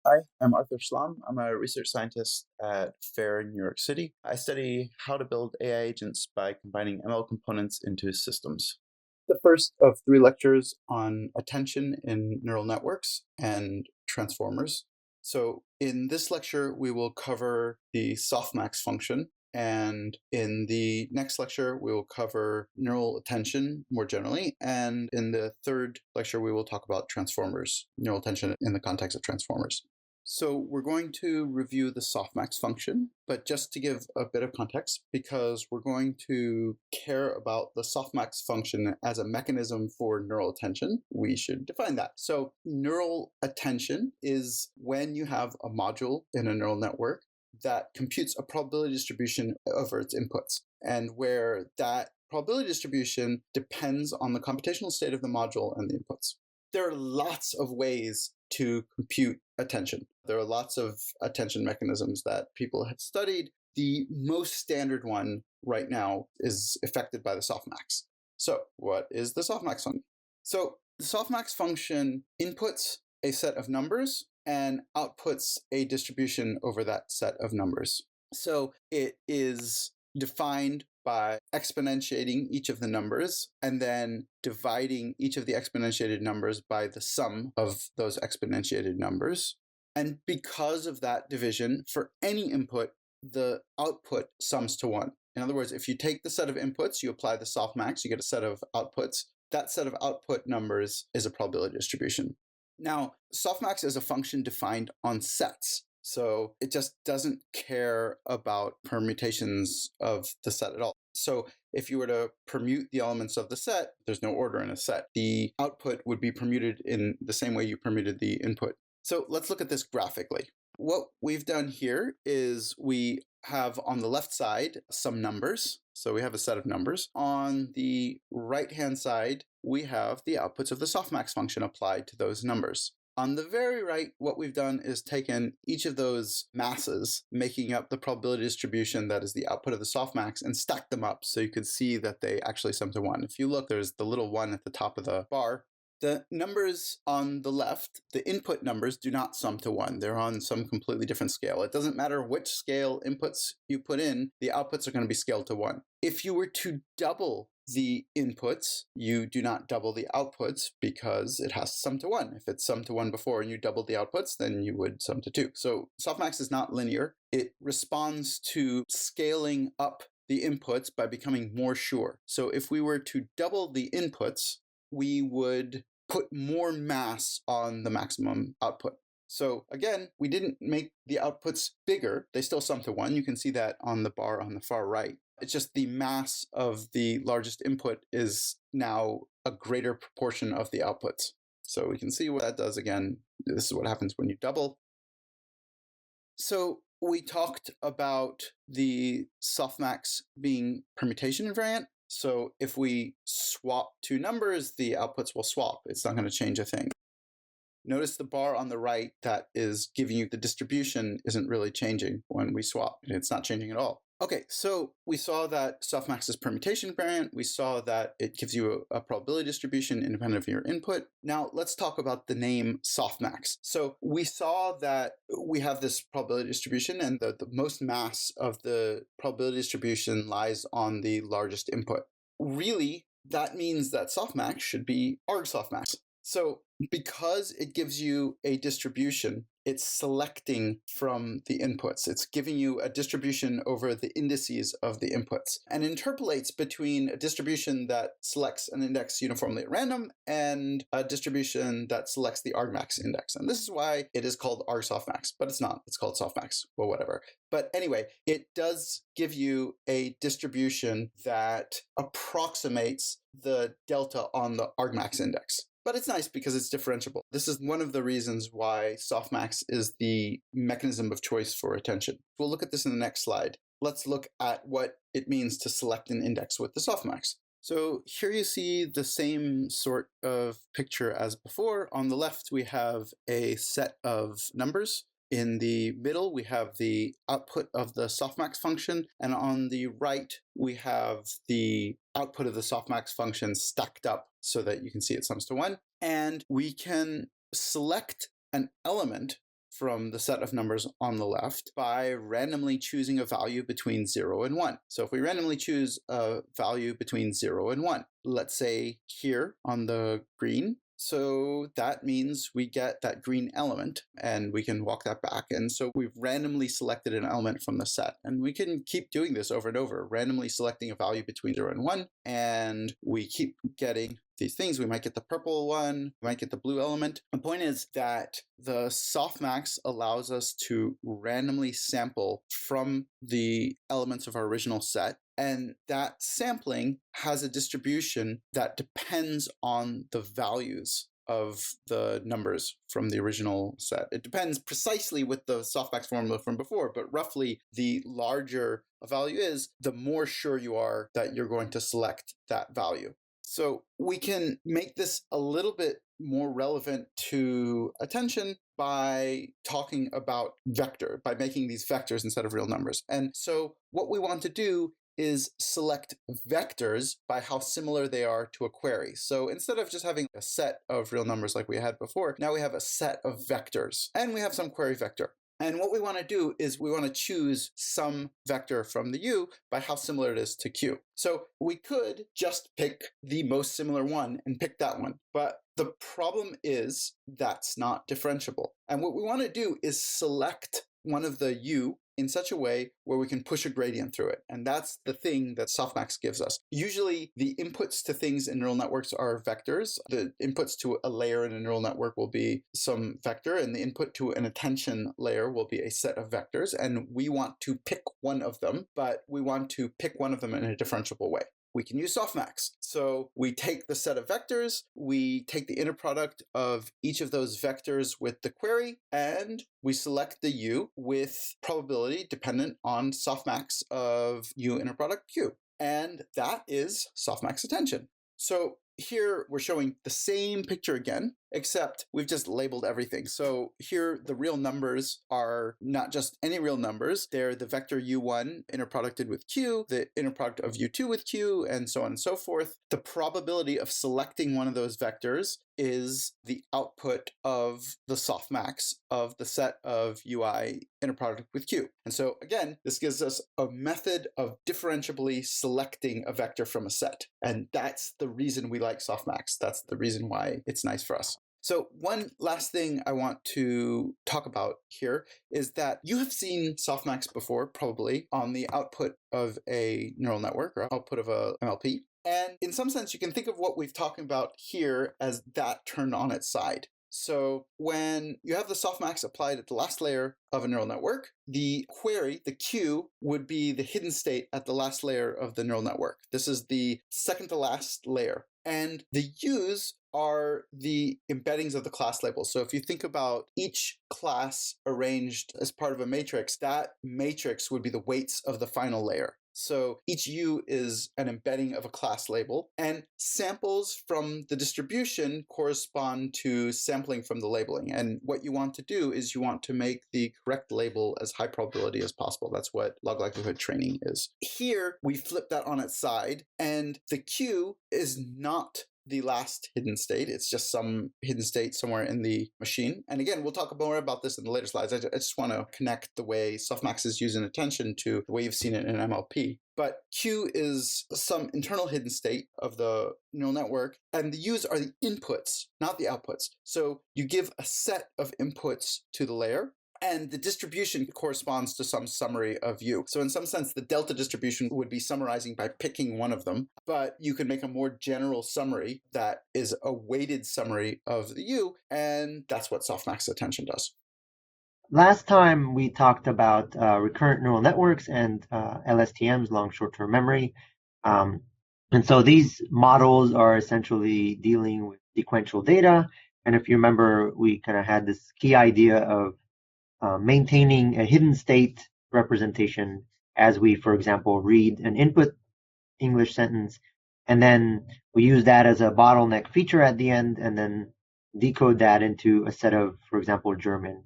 Hi, I'm Arthur Schlamm. I'm a research scientist at FAIR in New York City. I study how to build AI agents by combining ML components into systems. The first of three lectures on attention in neural networks and transformers. So in this lecture, we will cover the softmax function. And in the next lecture, we will cover neural attention more generally. And in the third lecture, we will talk about transformers, neural attention in the context of transformers. So we're going to review the softmax function, but just to give a bit of context, because we're going to care about the softmax function as a mechanism for neural attention, we should define that. So neural attention is when you have a module in a neural network that computes a probability distribution over its inputs, and where that probability distribution depends on the computational state of the module and the inputs. There are lots of ways to compute attention. There are lots of attention mechanisms that people have studied. The most standard one right now is affected by the softmax. So what is the softmax function? So the softmax function inputs a set of numbers and outputs a distribution over that set of numbers. So it is defined by exponentiating each of the numbers and then dividing each of the exponentiated numbers by the sum of those exponentiated numbers. And because of that division, for any input, the output sums to 1. In other words, if you take the set of inputs, you apply the softmax, you get a set of outputs. That set of output numbers is a probability distribution. Now, softmax is a function defined on sets. So it just doesn't care about permutations of the set at all. So if you were to permute the elements of the set, there's no order in a set. The output would be permuted in the same way you permuted the input. So let's look at this graphically. What we've done here is we have on the left side some numbers. So we have a set of numbers. On the right-hand side, we have the outputs of the softmax function applied to those numbers. On the very right, what we've done is taken each of those masses, making up the probability distribution that is the output of the softmax, and stacked them up so you could see that they actually sum to 1. If you look, there's the little 1 at the top of the bar. The numbers on the left, the input numbers, do not sum to 1. They're on some completely different scale. It doesn't matter which scale inputs you put in, the outputs are going to be scaled to 1. If you were to double the inputs, you do not double the outputs because it has to sum to 1. If it's summed to 1 before and you doubled the outputs, then you would sum to 2. So softmax is not linear. It responds to scaling up the inputs by becoming more sure. So if we were to double the inputs, we would put more mass on the maximum output. So again, we didn't make the outputs bigger. They still sum to 1. You can see that on the bar on the far right. It's just the mass of the largest input is now a greater proportion of the outputs. So we can see what that does again. This is what happens when you double. So we talked about the softmax being permutation invariant. So if we swap two numbers, the outputs will swap. It's not going to change a thing. Notice the bar on the right that is giving you the distribution isn't really changing when we swap. It's not changing at all. Okay, so we saw that softmax is permutation invariant. We saw that it gives you a probability distribution independent of your input. Now let's talk about the name softmax. So we saw that we have this probability distribution, and the most mass of the probability distribution lies on the largest input. Really, that means that softmax should be argsoftmax. So because it gives you a distribution, it's selecting from the inputs. It's giving you a distribution over the indices of the inputs and interpolates between a distribution that selects an index uniformly at random and a distribution that selects the argmax index. And this is why it is called argsoftmax, but it's not. It's called softmax, or whatever. But anyway, it does give you a distribution that approximates the delta on the argmax index. But it's nice because it's differentiable. This is one of the reasons why softmax is the mechanism of choice for attention. We'll look at this in the next slide. Let's look at what it means to select an index with the softmax. So here you see the same sort of picture as before. On the left, we have a set of numbers. In the middle, we have the output of the softmax function, and on the right, we have the output of the softmax function stacked up so that you can see it sums to 1. And we can select an element from the set of numbers on the left by randomly choosing a value between 0 and 1. So if we randomly choose a value between 0 and 1, let's say here on the green, so that means we get that green element, and we can walk that back. And so we've randomly selected an element from the set. And we can keep doing this over and over, randomly selecting a value between 0 and 1. And we keep getting these things. We might get the purple one, we might get the blue element. The point is that the softmax allows us to randomly sample from the elements of our original set. And that sampling has a distribution that depends on the values of the numbers from the original set. It depends precisely with the softmax formula from before, but roughly the larger a value is, the more sure you are that you're going to select that value. So we can make this a little bit more relevant to attention by talking about vector, by making these vectors instead of real numbers. And so what we want to do is select vectors by how similar they are to a query. So instead of just having a set of real numbers like we had before, now we have a set of vectors, and we have some query vector. And what we want to do is we want to choose some vector from the U by how similar it is to Q. So we could just pick the most similar one and pick that one. But the problem is that's not differentiable. And what we want to do is select one of the U in such a way where we can push a gradient through it. And that's the thing that softmax gives us. Usually the inputs to things in neural networks are vectors. The inputs to a layer in a neural network will be some vector, and the input to an attention layer will be a set of vectors. And we want to pick one of them, but we want to pick one of them in a differentiable way. We can use softmax. So we take the set of vectors, we take the inner product of each of those vectors with the query, and we select the U with probability dependent on softmax of U inner product Q. And that is softmax attention. So here we're showing the same picture again, except we've just labeled everything. So here the real numbers are not just any real numbers, they're the vector U1 inner producted with Q, the inner product of U2 with Q, and so on and so forth. The probability of selecting one of those vectors is the output of the softmax of the set of UI inner product with Q. And so again, this gives us a method of differentiably selecting a vector from a set. And that's the reason we like softmax. That's the reason why it's nice for us. So one last thing I want to talk about here is that you have seen softmax before, probably, on the output of a neural network or output of a MLP. And in some sense, you can think of what we've talked about here as that turned on its side. So when you have the softmax applied at the last layer of a neural network, the query, the Q, would be the hidden state at the last layer of the neural network. This is the second to last layer. And the U's are the embeddings of the class labels. So if you think about each class arranged as part of a matrix, that matrix would be the weights of the final layer. So each U is an embedding of a class label, and samples from the distribution correspond to sampling from the labeling. And what you want to do is you want to make the correct label as high probability as possible. That's what log likelihood training is. Here, we flip that on its side, and the Q is not the last hidden state. It's just some hidden state somewhere in the machine. And again, we'll talk more about this in the later slides. I just want to connect the way softmax is using attention to the way you've seen it in MLP. But Q is some internal hidden state of the neural network, and the U's are the inputs, not the outputs. So you give a set of inputs to the layer, and the distribution corresponds to some summary of U. So in some sense, the delta distribution would be summarizing by picking one of them, but you can make a more general summary that is a weighted summary of the U, and that's what softmax attention does. Last time we talked about recurrent neural networks and LSTMs, long short-term memory. And so these models are essentially dealing with sequential data. And if you remember, we kind of had this key idea of maintaining a hidden state representation as we, for example, read an input English sentence, and then we use that as a bottleneck feature at the end, and then decode that into a set of, for example, German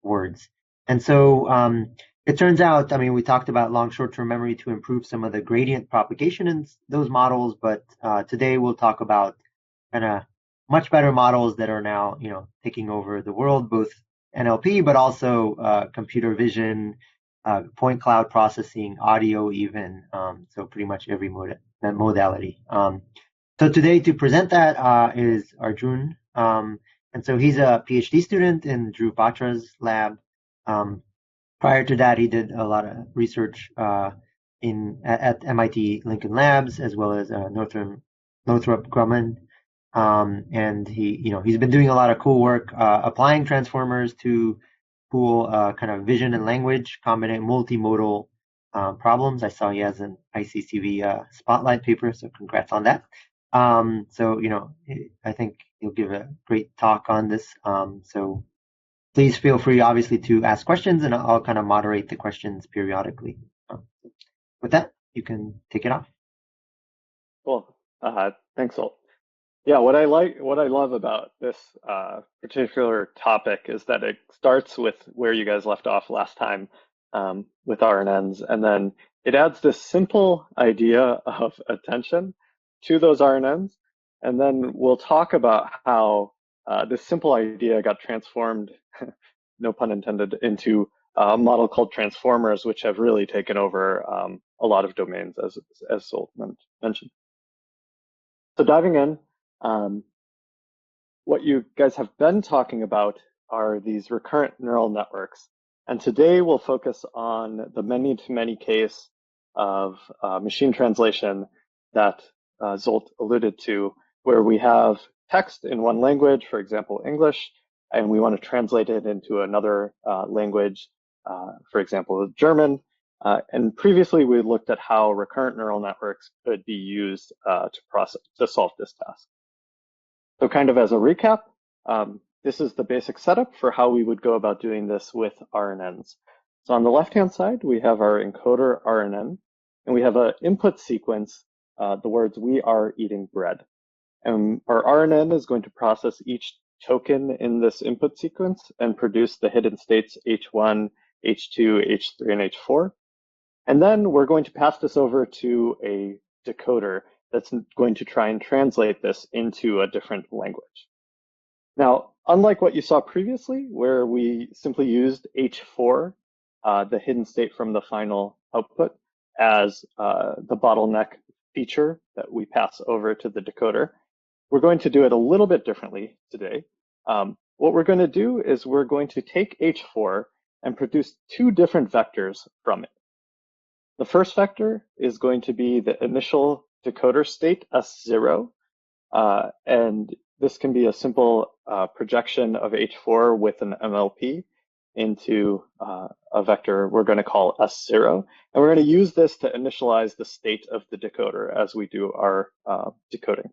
words. And so it turns out, I mean, we talked about long short-term memory to improve some of the gradient propagation in those models, but today we'll talk about kind of much better models that are now, taking over the world, both NLP, but also computer vision, point cloud processing, audio even, so pretty much every modality. So today to present that is Arjun. And so he's a PhD student in Dhruv Batra's lab. Prior to that, he did a lot of research at MIT Lincoln Labs as well as Northrop Grumman. And he's been doing a lot of cool work applying transformers to cool kind of vision and language, combinate multimodal problems. I saw he has an ICCV spotlight paper, so congrats on that. So I think he'll give a great talk on this. So please feel free, obviously, to ask questions, and I'll kind of moderate the questions periodically. With that, you can take it off. Cool. Thanks, Zolt. Yeah, what I love about this particular topic is that it starts with where you guys left off last time with RNNs, and then it adds this simple idea of attention to those RNNs, and then we'll talk about how this simple idea got transformed, no pun intended, into a model called transformers, which have really taken over a lot of domains, as Zolt mentioned. So diving in, what you guys have been talking about are these recurrent neural networks. And today we'll focus on the many-to-many case of machine translation that Zolt alluded to, where we have text in one language, for example, English, and we want to translate it into another language, for example, German. And previously we looked at how recurrent neural networks could be used to solve this task. So kind of as a recap, this is the basic setup for how we would go about doing this with RNNs. So on the left-hand side, we have our encoder RNN, and we have an input sequence, the words, "we are eating bread." And our RNN is going to process each token in this input sequence and produce the hidden states H1, H2, H3, and H4. And then we're going to pass this over to a decoder that's going to try and translate this into a different language. Now, unlike what you saw previously, where we simply used H4, the hidden state from the final output, as the bottleneck feature that we pass over to the decoder, we're going to do it a little bit differently today. What we're going to do is we're going to take H4 and produce two different vectors from it. The first vector is going to be the initial decoder state, S0, and this can be a simple projection of H4 with an MLP into a vector we're going to call S0, and we're going to use this to initialize the state of the decoder as we do our decoding.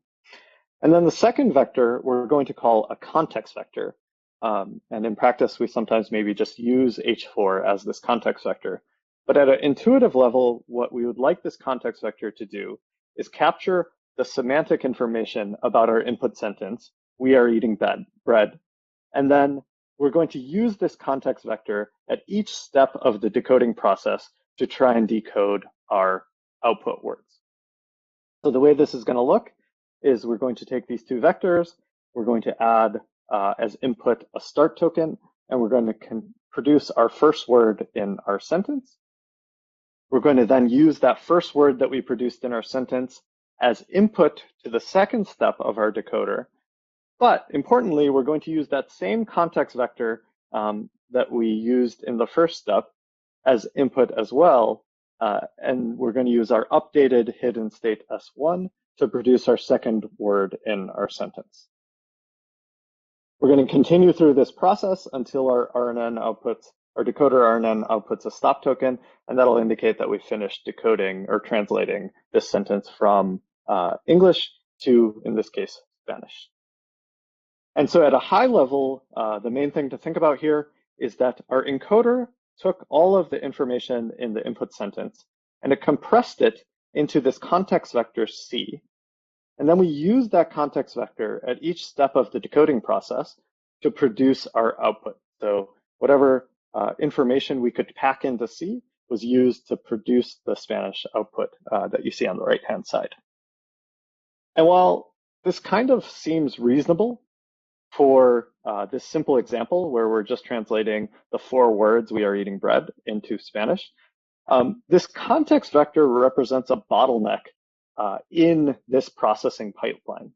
And then the second vector we're going to call a context vector, and in practice we sometimes maybe just use H4 as this context vector. But at an intuitive level, what we would like this context vector to do is capture the semantic information about our input sentence, "we are eating bread." And then we're going to use this context vector at each step of the decoding process to try and decode our output words. So the way this is going to look is we're going to take these two vectors, we're going to add as input a start token, and we're going to produce our first word in our sentence. We're going to then use that first word that we produced in our sentence as input to the second step of our decoder. But importantly, we're going to use that same context vector that we used in the first step as input as well. And we're going to use our updated hidden state S1 to produce our second word in our sentence. We're going to continue through this process until our decoder RNN outputs a stop token, and that'll indicate that we finished decoding or translating this sentence from English to, in this case, Spanish. And so at a high level, the main thing to think about here is that our encoder took all of the information in the input sentence and it compressed it into this context vector C. And then we use that context vector at each step of the decoding process to produce our output. So whatever information we could pack into C was used to produce the Spanish output that you see on the right-hand side. And while this kind of seems reasonable for this simple example where we're just translating the 4 words "we are eating bread" into Spanish, this context vector represents a bottleneck in this processing pipeline.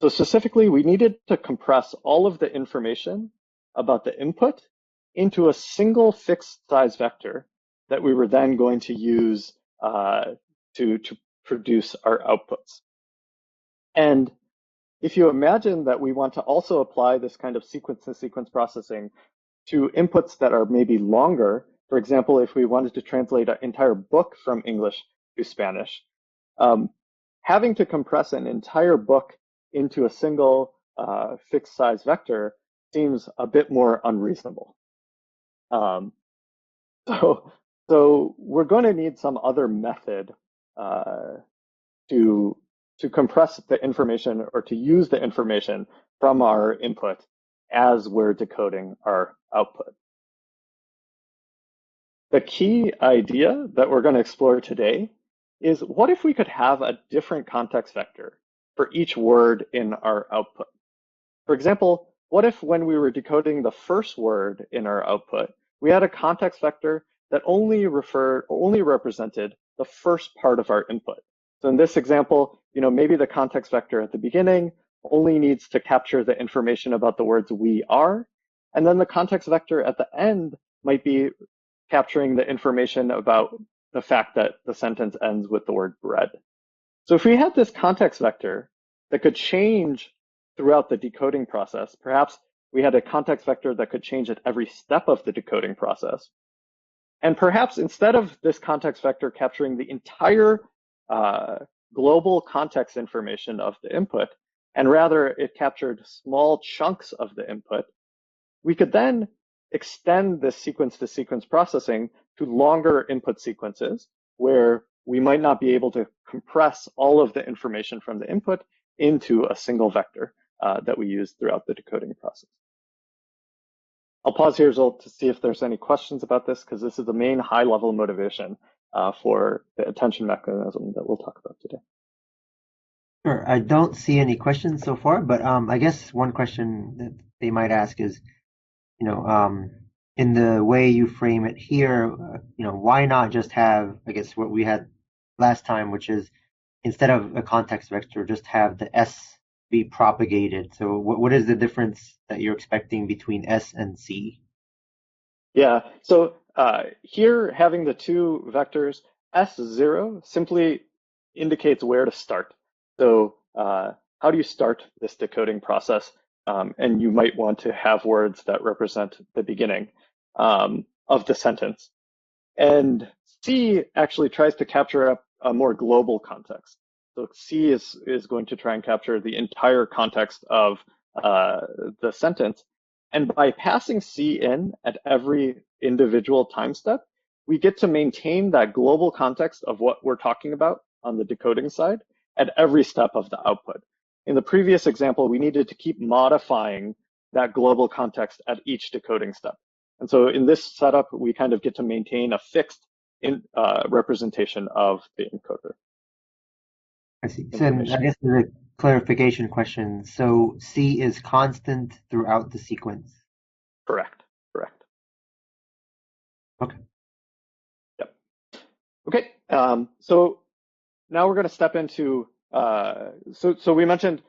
So specifically, we needed to compress all of the information about the input into a single fixed size vector that we were then going to use to produce our outputs. And if you imagine that we want to also apply this kind of sequence-to-sequence processing to inputs that are maybe longer, for example, if we wanted to translate an entire book from English to Spanish, having to compress an entire book into a single fixed size vector seems a bit more unreasonable. So we're going to need some other method to compress the information or to use the information from our input as we're decoding our output. The key idea that we're going to explore today is, what if we could have a different context vector for each word in our output? For example, what if when we were decoding the first word in our output, we had a context vector that only represented the first part of our input? So in this example, maybe the context vector at the beginning only needs to capture the information about the words "we are," and then the context vector at the end might be capturing the information about the fact that the sentence ends with the word "bread." So if we had this context vector that could change throughout the decoding process, perhaps we had a context vector that could change at every step of the decoding process, and perhaps instead of this context vector capturing the entire global context information of the input, and rather it captured small chunks of the input, we could then extend this sequence-to-sequence processing to longer input sequences where we might not be able to compress all of the information from the input into a single vector that we use throughout the decoding process. I'll pause here to see if there's any questions about this, because this is the main high-level motivation for the attention mechanism that we'll talk about today. Sure. I don't see any questions so far, but I guess one question that they might ask is, in the way you frame it here, why not just have, I guess, what we had last time, which is instead of a context vector, just have the S be propagated. So what is the difference that you're expecting between S and C? Yeah, so here having the 2 vectors, S0 simply indicates where to start. So how do you start this decoding process? And you might want to have words that represent the beginning of the sentence. And C actually tries to capture a more global context. So C is going to try and capture the entire context of the sentence. And by passing C in at every individual time step, we get to maintain that global context of what we're talking about on the decoding side at every step of the output. In the previous example, we needed to keep modifying that global context at each decoding step. And so in this setup, we kind of get to maintain a fixed representation of the encoder. I see. So I guess there's a clarification question. So C is constant throughout the sequence? Correct. Okay. Yep. Okay. So now we're going to step into, so we mentioned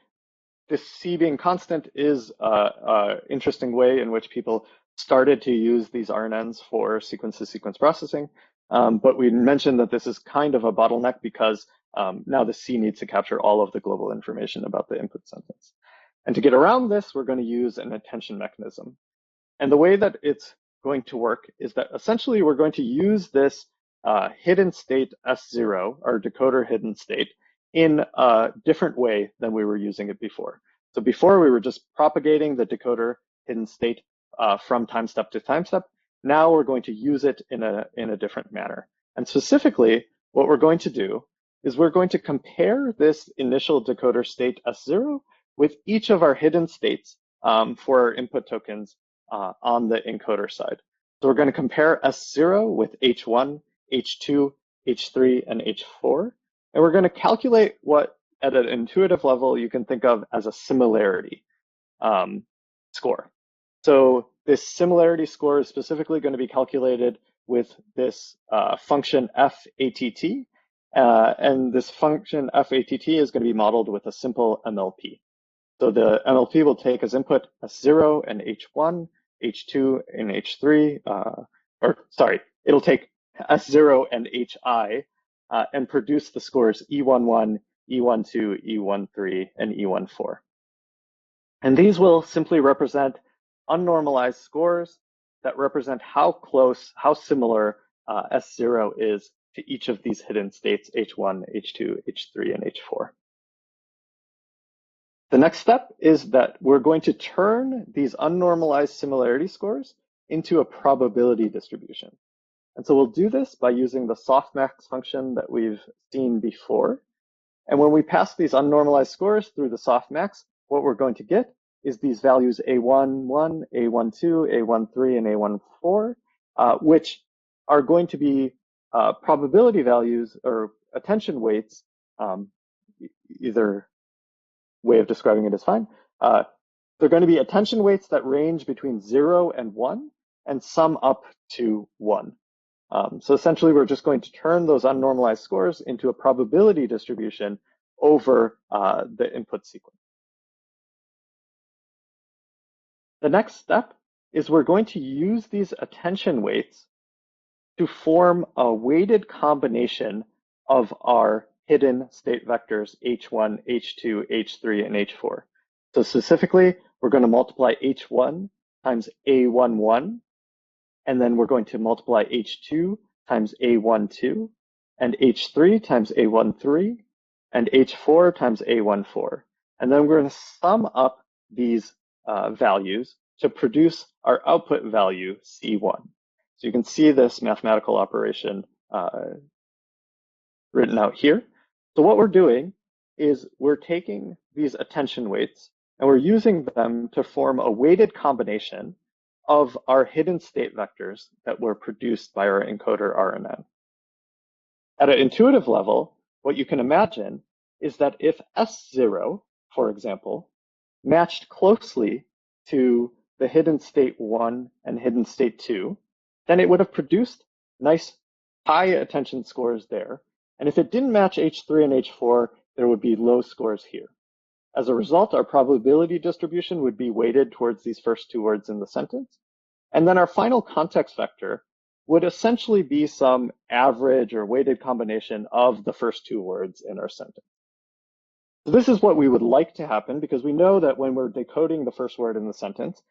this C being constant is an interesting way in which people started to use these RNNs for sequence-to-sequence processing. But we mentioned that this is kind of a bottleneck because now the C needs to capture all of the global information about the input sentence. And to get around this, we're going to use an attention mechanism. And the way that it's going to work is that essentially we're going to use this hidden state S0, our decoder hidden state, in a different way than we were using it before. So before we were just propagating the decoder hidden state from time step to time step. Now we're going to use it in a different manner. And specifically, what we're going to do is we're going to compare this initial decoder state S0 with each of our hidden states for our input tokens on the encoder side. So we're going to compare S0 with H1, H2, H3, and H4. And we're going to calculate what, at an intuitive level, you can think of as a similarity. score. So this similarity score is specifically going to be calculated with this function FATT. And this function FATT is going to be modeled with a simple MLP. So the MLP will take as input S0 and H1, H2 and H3, it'll take S0 and HI and produce the scores E11, E12, E13, and E14. And these will simply represent unnormalized scores that represent how close, how similar S0 is to each of these hidden states, H1, H2, H3, and H4. The next step is that we're going to turn these unnormalized similarity scores into a probability distribution. And so we'll do this by using the softmax function that we've seen before. And when we pass these unnormalized scores through the softmax, what we're going to get is these values A11, A12, A13, and A14, which are going to be probability values or attention weights, either way of describing it is fine. They're going to be attention weights that range between 0 and 1 and sum up to 1. So essentially, we're just going to turn those unnormalized scores into a probability distribution over the input sequence. The next step is we're going to use these attention weights to form a weighted combination of our hidden state vectors H1, H2, H3, and H4. So specifically, we're going to multiply H1 times A11, and then we're going to multiply H2 times A12, and H3 times A13, and H4 times A14. And then we're going to sum up these values to produce our output value, C1. So you can see this mathematical operation written out here. So what we're doing is we're taking these attention weights and we're using them to form a weighted combination of our hidden state vectors that were produced by our encoder RNN. At an intuitive level, what you can imagine is that if S0, for example, matched closely to the hidden state 1 and hidden state 2, then it would have produced nice high attention scores there. And if it didn't match H3 and H4, there would be low scores here. As a result, our probability distribution would be weighted towards these first two words in the sentence. And then our final context vector would essentially be some average or weighted combination of the first two words in our sentence. So this is what we would like to happen because we know that when we're decoding the first word in the sentence,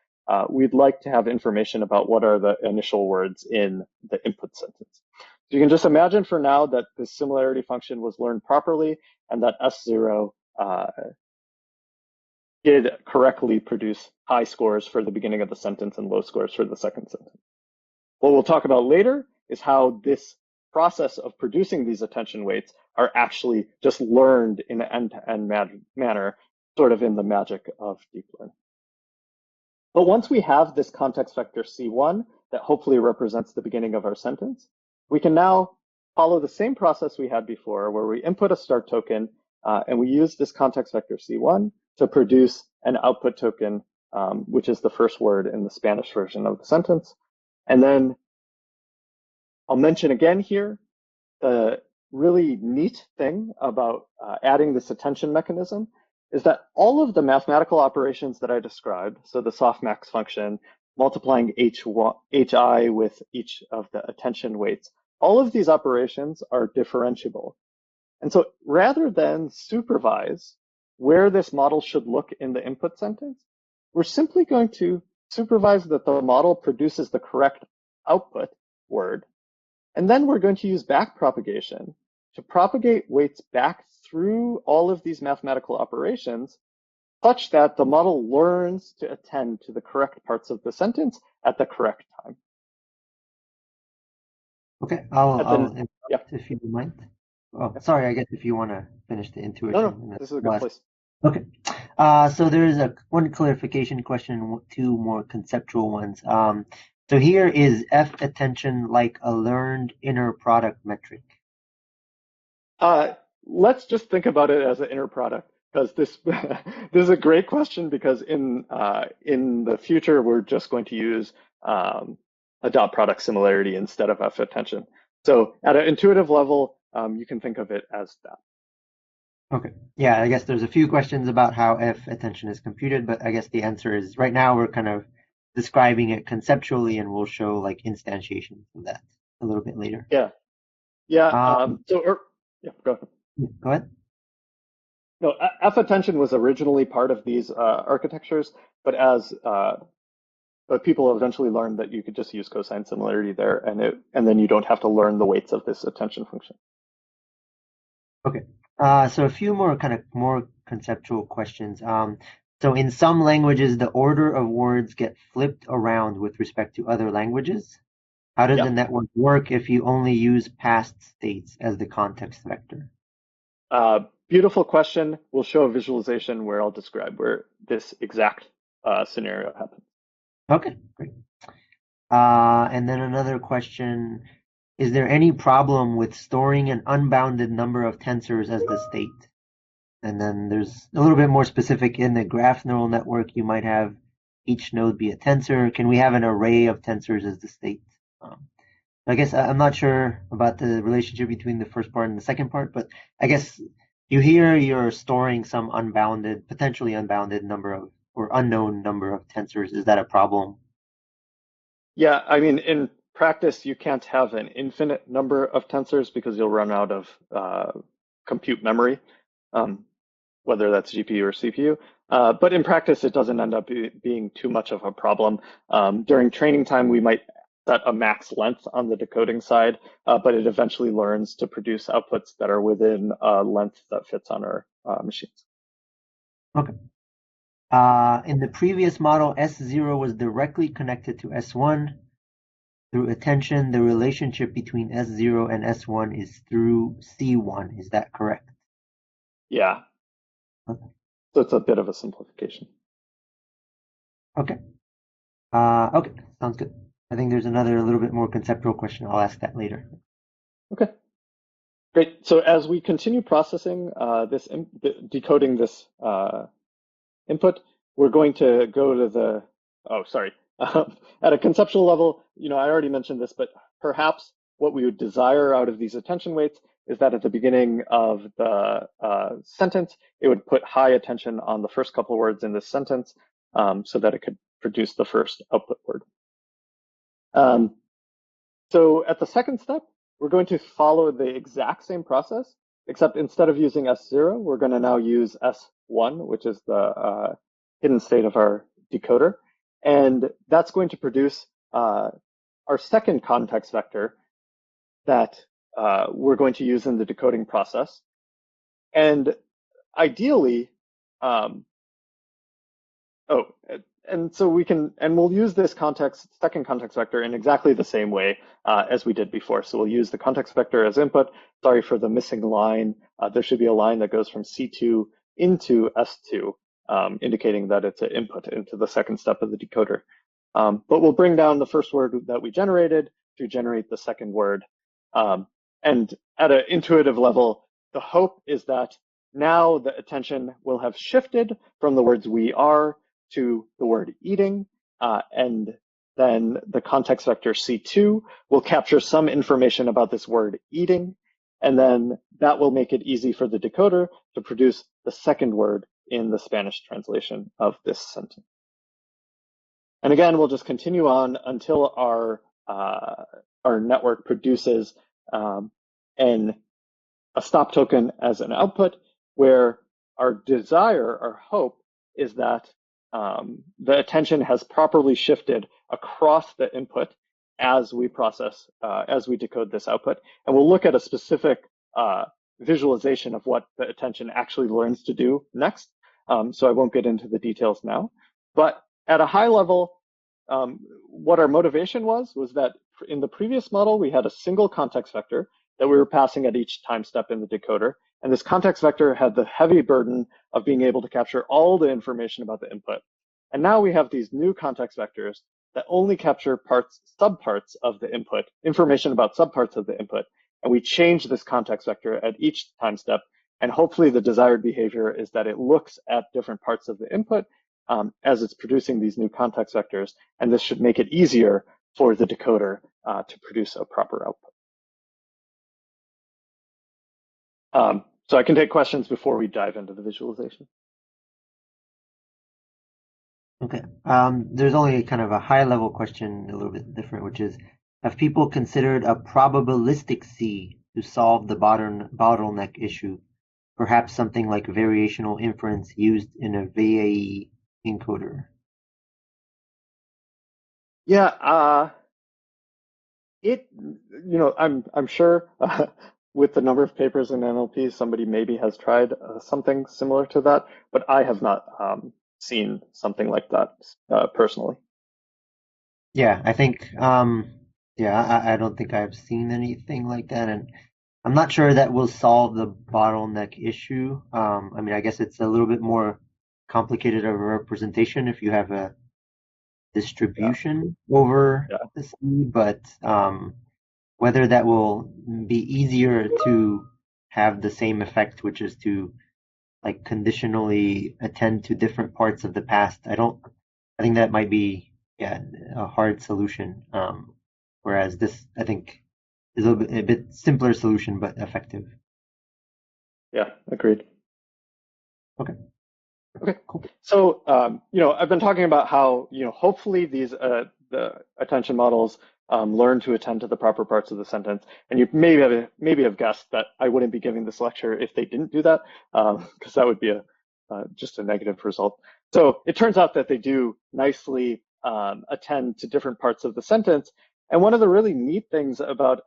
we'd like to have information about what are the initial words in the input sentence. So you can just imagine for now that this similarity function was learned properly and that S0 did correctly produce high scores for the beginning of the sentence and low scores for the second sentence. What we'll talk about later is how this process of producing these attention weights are actually just learned in an end-to-end manner, sort of in the magic of deep learning. But once we have this context vector C1 that hopefully represents the beginning of our sentence, we can now follow the same process we had before where we input a start token and we use this context vector C1 to produce an output token, which is the first word in the Spanish version of the sentence. And then I'll mention again here, the really neat thing about adding this attention mechanism is that all of the mathematical operations that I described, so the softmax function, multiplying HI with each of the attention weights, all of these operations are differentiable. And so rather than supervise where this model should look in the input sentence, we're simply going to supervise that the model produces the correct output word. And then we're going to use backpropagation to propagate weights back through all of these mathematical operations such that the model learns to attend to the correct parts of the sentence at the correct time. Okay, I'll interrupt if you don't mind. Oh, sorry, I guess if you want to finish the intuition. No, this is a good place. Okay, so there is one clarification question and two more conceptual ones. So here is F attention like a learned inner product metric? Let's just think about it as an inner product. Because this this is a great question because in the future we're just going to use a dot product similarity instead of F attention. So at an intuitive level, you can think of it as that. Okay. Yeah, I guess there's a few questions about how F attention is computed, but I guess the answer is right now we're kind of describing it conceptually, and we'll show like instantiations of that a little bit later. Yeah, yeah. Um, Yeah, go ahead. Go ahead. No, F attention was originally part of these architectures, but but people eventually learned that you could just use cosine similarity there, and then you don't have to learn the weights of this attention function. Okay. So a few more kind of more conceptual questions. So in some languages, the order of words get flipped around with respect to other languages. How does the Yeah. network work if you only use past states as the context vector? Beautiful question. We'll show a visualization where I'll describe where this exact scenario happens. Okay, great. And then another question, is there any problem with storing an unbounded number of tensors as the state? And then there's a little bit more specific in the graph neural network, you might have each node be a tensor. Can we have an array of tensors as the state? I guess I'm not sure about the relationship between the first part and the second part, but I guess you're storing some unbounded, potentially unbounded number of, or unknown number of tensors. Is that a problem? Yeah, I mean, in practice, you can't have an infinite number of tensors because you'll run out of compute memory, um, whether that's GPU or CPU. But in practice, it doesn't end up being too much of a problem. During training time, we might set a max length on the decoding side, but it eventually learns to produce outputs that are within a length that fits on our machines. Okay. In the previous model, S0 was directly connected to S1 through attention. The relationship between S0 and S1 is through C1. Is that correct? Yeah, Okay. so it's a bit of a simplification. Okay. Okay. Sounds good. I think there's another little bit more conceptual question. I'll ask that later. Okay. Great. So as we continue processing decoding this input, we're going to go to the, oh, sorry. At a conceptual level, I already mentioned this, but perhaps what we would desire out of these attention weights is that at the beginning of the sentence, it would put high attention on the first couple words in this sentence so that it could produce the first output word. So at the second step, we're going to follow the exact same process, except instead of using S0, we're going to now use S1, which is the hidden state of our decoder. And that's going to produce our second context vector that we're going to use in the decoding process. And ideally, and so we'll use this second context vector in exactly the same way as we did before. So we'll use the context vector as input. Sorry for the missing line. There should be a line that goes from C2 into S2, indicating that it's an input into the second step of the decoder. But we'll bring down the first word that we generated to generate the second word. And at an intuitive level, the hope is that now the attention will have shifted from the words we are to the word eating, and then the context vector C2 will capture some information about this word eating, and then that will make it easy for the decoder to produce the second word in the Spanish translation of this sentence. And again, we'll just continue on until our network produces a stop token as an output, where our desire, our hope, is that the attention has properly shifted across the input as we decode this output. And we'll look at a specific visualization of what the attention actually learns to do next. So I won't get into the details now. But at a high level, what our motivation was that in the previous model, we had a single context vector that we were passing at each time step in the decoder. And this context vector had the heavy burden of being able to capture all the information about the input. And now we have these new context vectors that only capture subparts of the input, information about subparts of the input. And we change this context vector at each time step And hopefully the desired behavior is that it looks at different parts of the input as it's producing these new context vectors, and this should make it easier for the decoder to produce a proper output. So I can take questions before we dive into the visualization. Okay. There's only kind of a high level question, a little bit different, which is, have people considered a probabilistic C to solve the bottleneck issue? Perhaps something like variational inference used in a VAE encoder. Yeah, I'm sure with the number of papers in NLP, somebody maybe has tried something similar to that, but I have not seen something like that personally. Yeah, I think, I don't think I've seen anything like that, and I'm not sure that will solve the bottleneck issue. I mean, I guess it's a little bit more complicated of a representation if you have a distribution over the C, but whether that will be easier to have the same effect, which is to like conditionally attend to different parts of the past, I think that might be a hard solution. Whereas this, I think, is a bit simpler solution but effective. Yeah, agreed. Okay. Okay, cool. So, I've been talking about how, hopefully these the attention models learn to attend to the proper parts of the sentence. And you maybe have guessed that I wouldn't be giving this lecture if they didn't do that, because that would be just a negative result. So it turns out that they do nicely attend to different parts of the sentence. And one of the really neat things about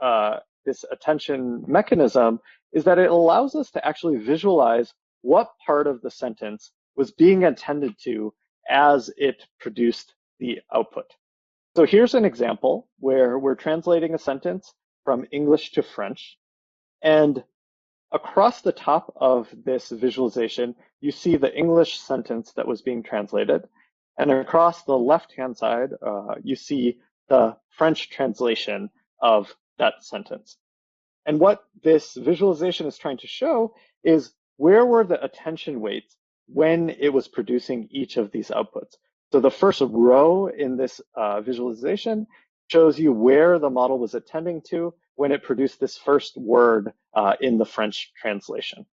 this attention mechanism is that it allows us to actually visualize what part of the sentence was being attended to as it produced the output. So here's an example where we're translating a sentence from English to French. And across the top of this visualization, you see the English sentence that was being translated. And across the left-hand side, you see the French translation of that sentence. And what this visualization is trying to show is where were the attention weights when it was producing each of these outputs. So the first row in this visualization shows you where the model was attending to when it produced this first word in the French translation.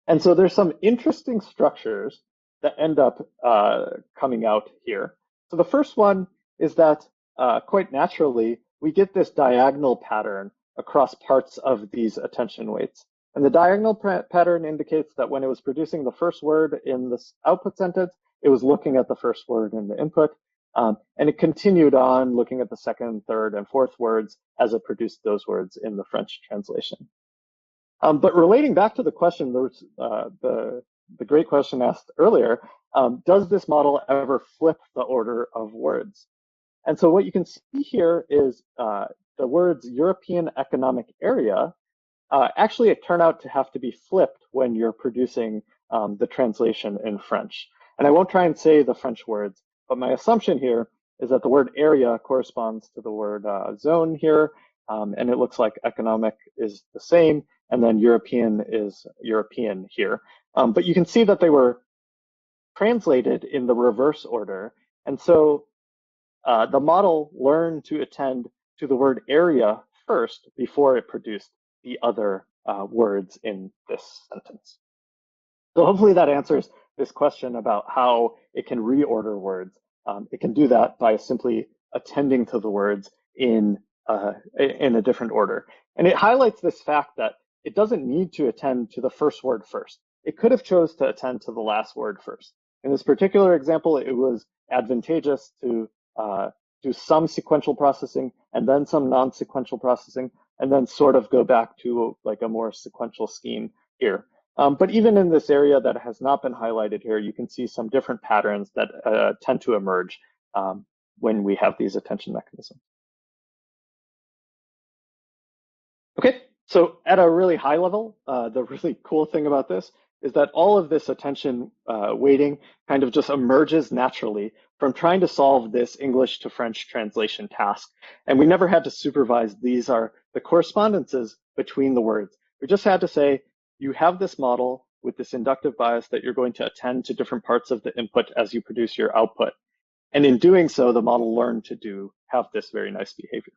And so there's some interesting structures that end up coming out here. So the first one is that quite naturally, we get this diagonal pattern across parts of these attention weights. And the diagonal pattern indicates that when it was producing the first word in this output sentence, it was looking at the first word in the input. And it continued on looking at the second, third, and fourth words as it produced those words in the French translation. But relating back to the question, there was the great question asked earlier, does this model ever flip the order of words? And so what you can see here is the words European Economic Area actually turn out to have to be flipped when you're producing the translation in French. And I won't try and say the French words, but my assumption here is that the word area corresponds to the word zone here, and it looks like economic is the same, and then European is European here. But you can see that they were translated in the reverse order. And so the model learned to attend to the word area first before it produced the other words in this sentence. So hopefully that answers this question about how it can reorder words. It can do that by simply attending to the words in a different order. And it highlights this fact that it doesn't need to attend to the first word first. It could have chose to attend to the last word first. In this particular example, it was advantageous to do some sequential processing and then some non-sequential processing, and then sort of go back to like a more sequential scheme here. But even in this area that has not been highlighted here, you can see some different patterns that tend to emerge when we have these attention mechanisms. Okay, so at a really high level, the really cool thing about this is that all of this attention weighting kind of just emerges naturally from trying to solve this English to French translation task. And we never had to supervise. These are the correspondences between the words. We just had to say, you have this model with this inductive bias that you're going to attend to different parts of the input as you produce your output. And in doing so, the model learned to have this very nice behavior.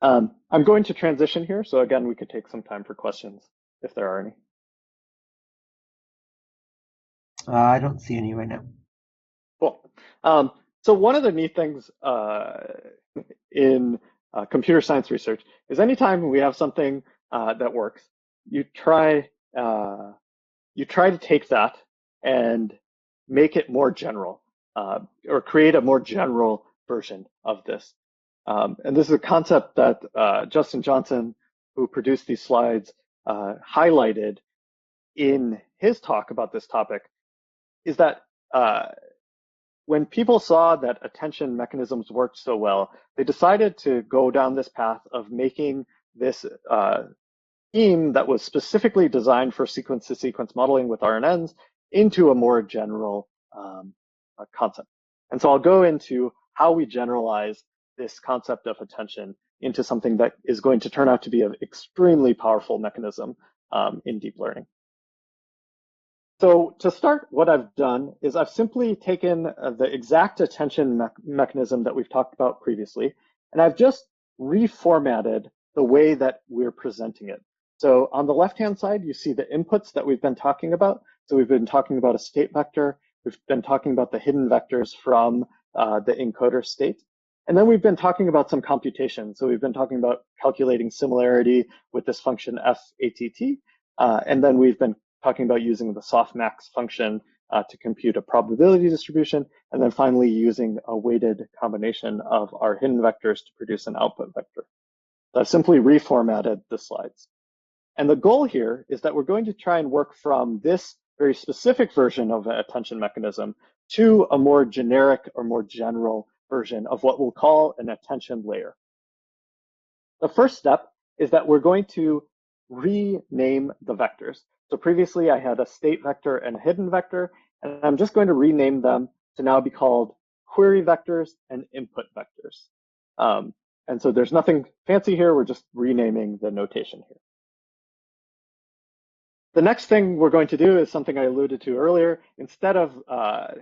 I'm going to transition here. So again, we could take some time for questions if there are any. I don't see any right now. Cool. So one of the neat things in computer science research is anytime we have something that works, you try to take that and make it more general, or create a more general version of this. And this is a concept that Justin Johnson, who produced these slides, highlighted in his talk about this topic, is that when people saw that attention mechanisms worked so well, they decided to go down this path of making this scheme that was specifically designed for sequence-to-sequence modeling with RNNs into a more general concept. And so I'll go into how we generalize this concept of attention into something that is going to turn out to be an extremely powerful mechanism in deep learning. So to start, what I've done is I've simply taken the exact attention mechanism that we've talked about previously, and I've just reformatted the way that we're presenting it. So on the left-hand side, you see the inputs that we've been talking about. So we've been talking about a state vector. We've been talking about the hidden vectors from the encoder state. And then we've been talking about some computation. So we've been talking about calculating similarity with this function FATT. And then we've been talking about using the softmax function to compute a probability distribution, and then finally using a weighted combination of our hidden vectors to produce an output vector. So I've simply reformatted the slides. And the goal here is that we're going to try and work from this very specific version of an attention mechanism to a more generic or more general version of what we'll call an attention layer. The first step is that we're going to rename the vectors. So previously I had a state vector and a hidden vector, and I'm just going to rename them to now be called query vectors and input vectors. And so there's nothing fancy here, we're just renaming the notation here. The next thing we're going to do is something I alluded to earlier. Instead of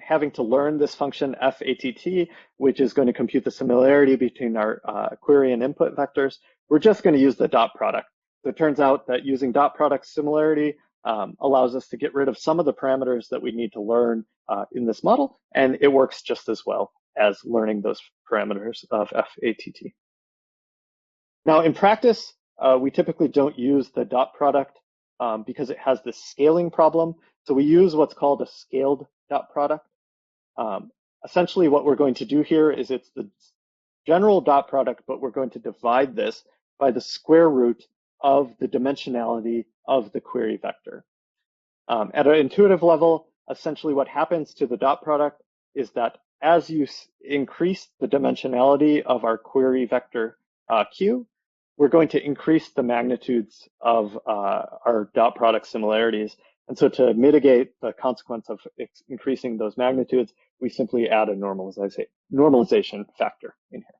having to learn this function FATT, which is going to compute the similarity between our query and input vectors, we're just going to use the dot product. So it turns out that using dot product similarity allows us to get rid of some of the parameters that we need to learn in this model, and it works just as well as learning those parameters of FATT. Now, in practice, we typically don't use the dot product because it has this scaling problem. So we use what's called a scaled dot product. Essentially, what we're going to do here is it's the general dot product, but we're going to divide this by the square root of the dimensionality of the query vector. At an intuitive level, essentially what happens to the dot product is that as you increase the dimensionality of our query vector Q, we're going to increase the magnitudes of our dot product similarities. And so to mitigate the consequence of increasing those magnitudes, we simply add a normalization factor in here.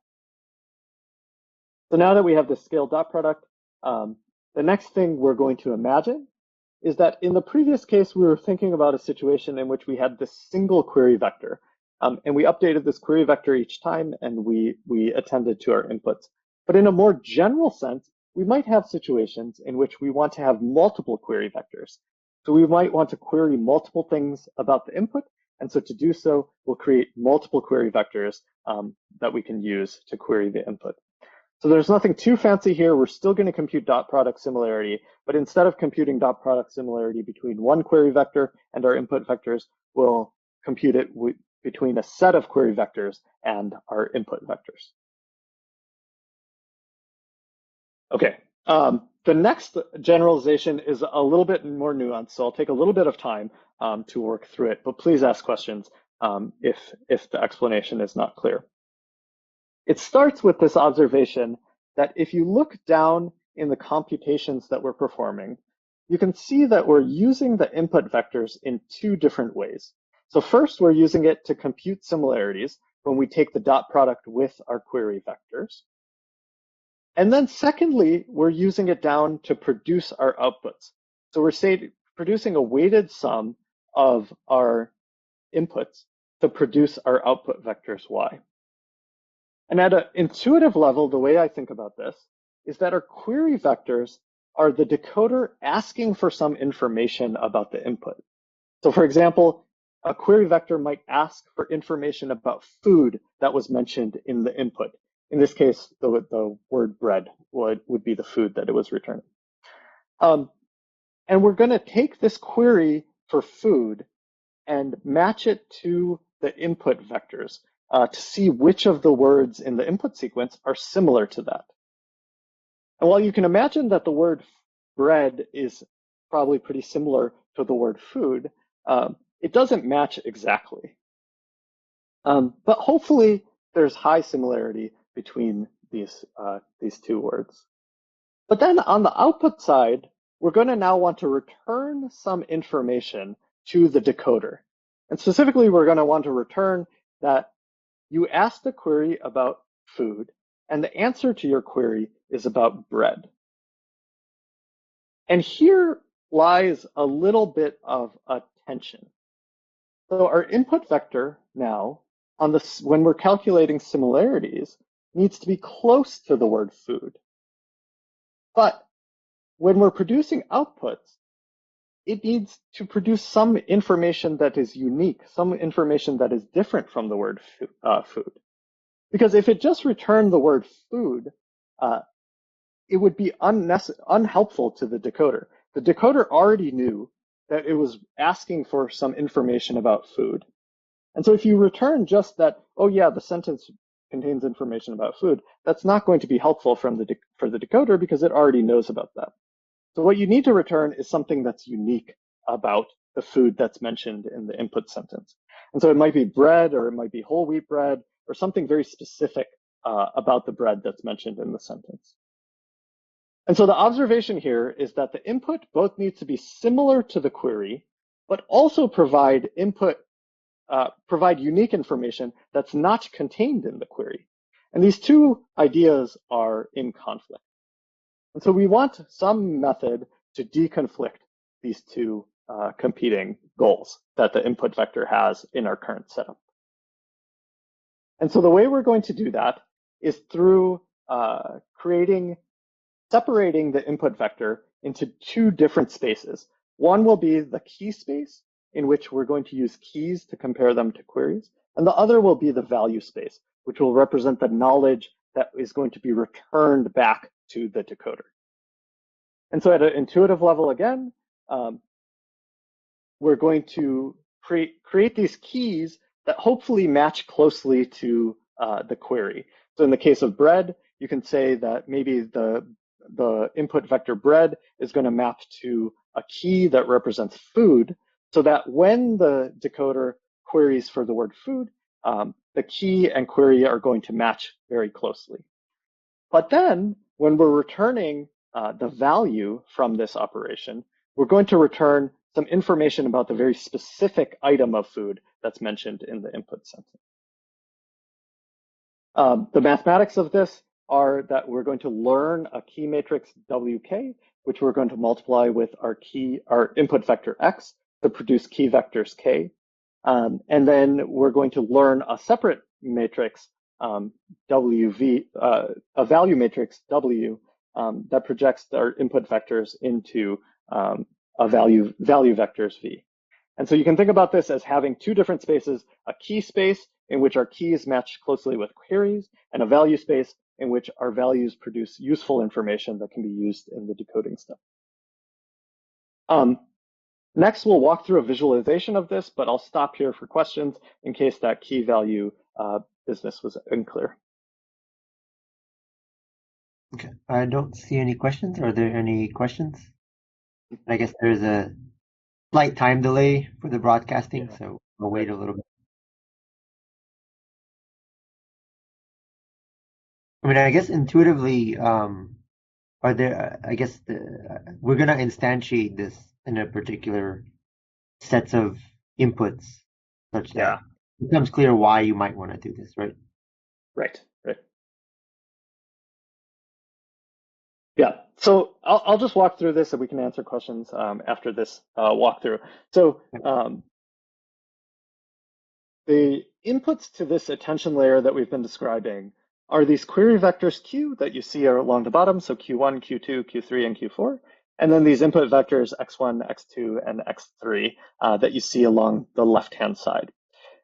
So now that we have the scaled dot product, the next thing we're going to imagine is that in the previous case, we were thinking about a situation in which we had this single query vector. And we updated this query vector each time, and we attended to our inputs. But in a more general sense, we might have situations in which we want to have multiple query vectors. So we might want to query multiple things about the input. And so to do so, we'll create multiple query vectors that we can use to query the input. So there's nothing too fancy here. We're still going to compute dot product similarity, but instead of computing dot product similarity between one query vector and our input vectors, we'll compute it between a set of query vectors and our input vectors. Okay, the next generalization is a little bit more nuanced, so I'll take a little bit of time to work through it, but please ask questions if the explanation is not clear. It starts with this observation that if you look down in the computations that we're performing, you can see that we're using the input vectors in two different ways. So first, we're using it to compute similarities when we take the dot product with our query vectors. And then secondly, we're using it down to produce our outputs. So we're producing a weighted sum of our inputs to produce our output vectors y. And at an intuitive level, the way I think about this is that our query vectors are the decoder asking for some information about the input. So for example, a query vector might ask for information about food that was mentioned in the input. In this case, the word bread would be the food that it was returning. And we're going to take this query for food and match it to the input vectors to see which of the words in the input sequence are similar to that. And while you can imagine that the word bread is probably pretty similar to the word food, it doesn't match exactly. But hopefully there's high similarity between these two words. But then on the output side, we're going to now want to return some information to the decoder. And specifically, we're going to want to return that you asked a query about food, and the answer to your query is about bread. And here lies a little bit of a tension. So our input vector now, when we're calculating similarities, needs to be close to the word food. But when we're producing outputs, it needs to produce some information that is unique, some information that is different from the word food. Because if it just returned the word food, it would be unhelpful to the decoder. The decoder already knew that it was asking for some information about food. And so if you return just that, oh yeah, the sentence contains information about food, that's not going to be helpful for the decoder because it already knows about that. So what you need to return is something that's unique about the food that's mentioned in the input sentence. And so it might be bread, or it might be whole wheat bread, or something very specific about the bread that's mentioned in the sentence. And so the observation here is that the input both needs to be similar to the query, but also provide unique information that's not contained in the query. And these two ideas are in conflict. And so we want some method to deconflict these two competing goals that the input vector has in our current setup. And so the way we're going to do that is through separating the input vector into two different spaces. One will be the key space, in which we're going to use keys to compare them to queries. And the other will be the value space, which will represent the knowledge that is going to be returned back to the decoder. And so at an intuitive level, again, we're going to create these keys that hopefully match closely to the query. So in the case of bread, you can say that maybe the input vector bread is going to map to a key that represents food, so that when the decoder queries for the word food, the key and query are going to match very closely. But then when we're returning the value from this operation, we're going to return some information about the very specific item of food that's mentioned in the input sentence. The mathematics of this are that we're going to learn a key matrix WK, which we're going to multiply with our input vector X to produce key vectors K. And then we're going to learn a separate matrix, WV, a value matrix W, that projects our input vectors into a value vectors V. And so you can think about this as having two different spaces, a key space in which our keys match closely with queries, and a value space in which our values produce useful information that can be used in the decoding step. Next, we'll walk through a visualization of this, but I'll stop here for questions in case that key value business was unclear. Okay, I don't see any questions. Are there any questions? I guess there's a slight time delay for the broadcasting, yeah. So we'll wait a little bit. I mean, I guess intuitively, are there, I guess we're going to instantiate this in a particular sets of inputs such that it becomes clear why you might want to do this, right? Right. Yeah, so I'll just walk through this and we can answer questions after this walkthrough. So the inputs to this attention layer that we've been describing are these query vectors Q that you see are along the bottom, so Q1, Q2, Q3, and Q4, and then these input vectors X1, X2, and X3 that you see along the left-hand side.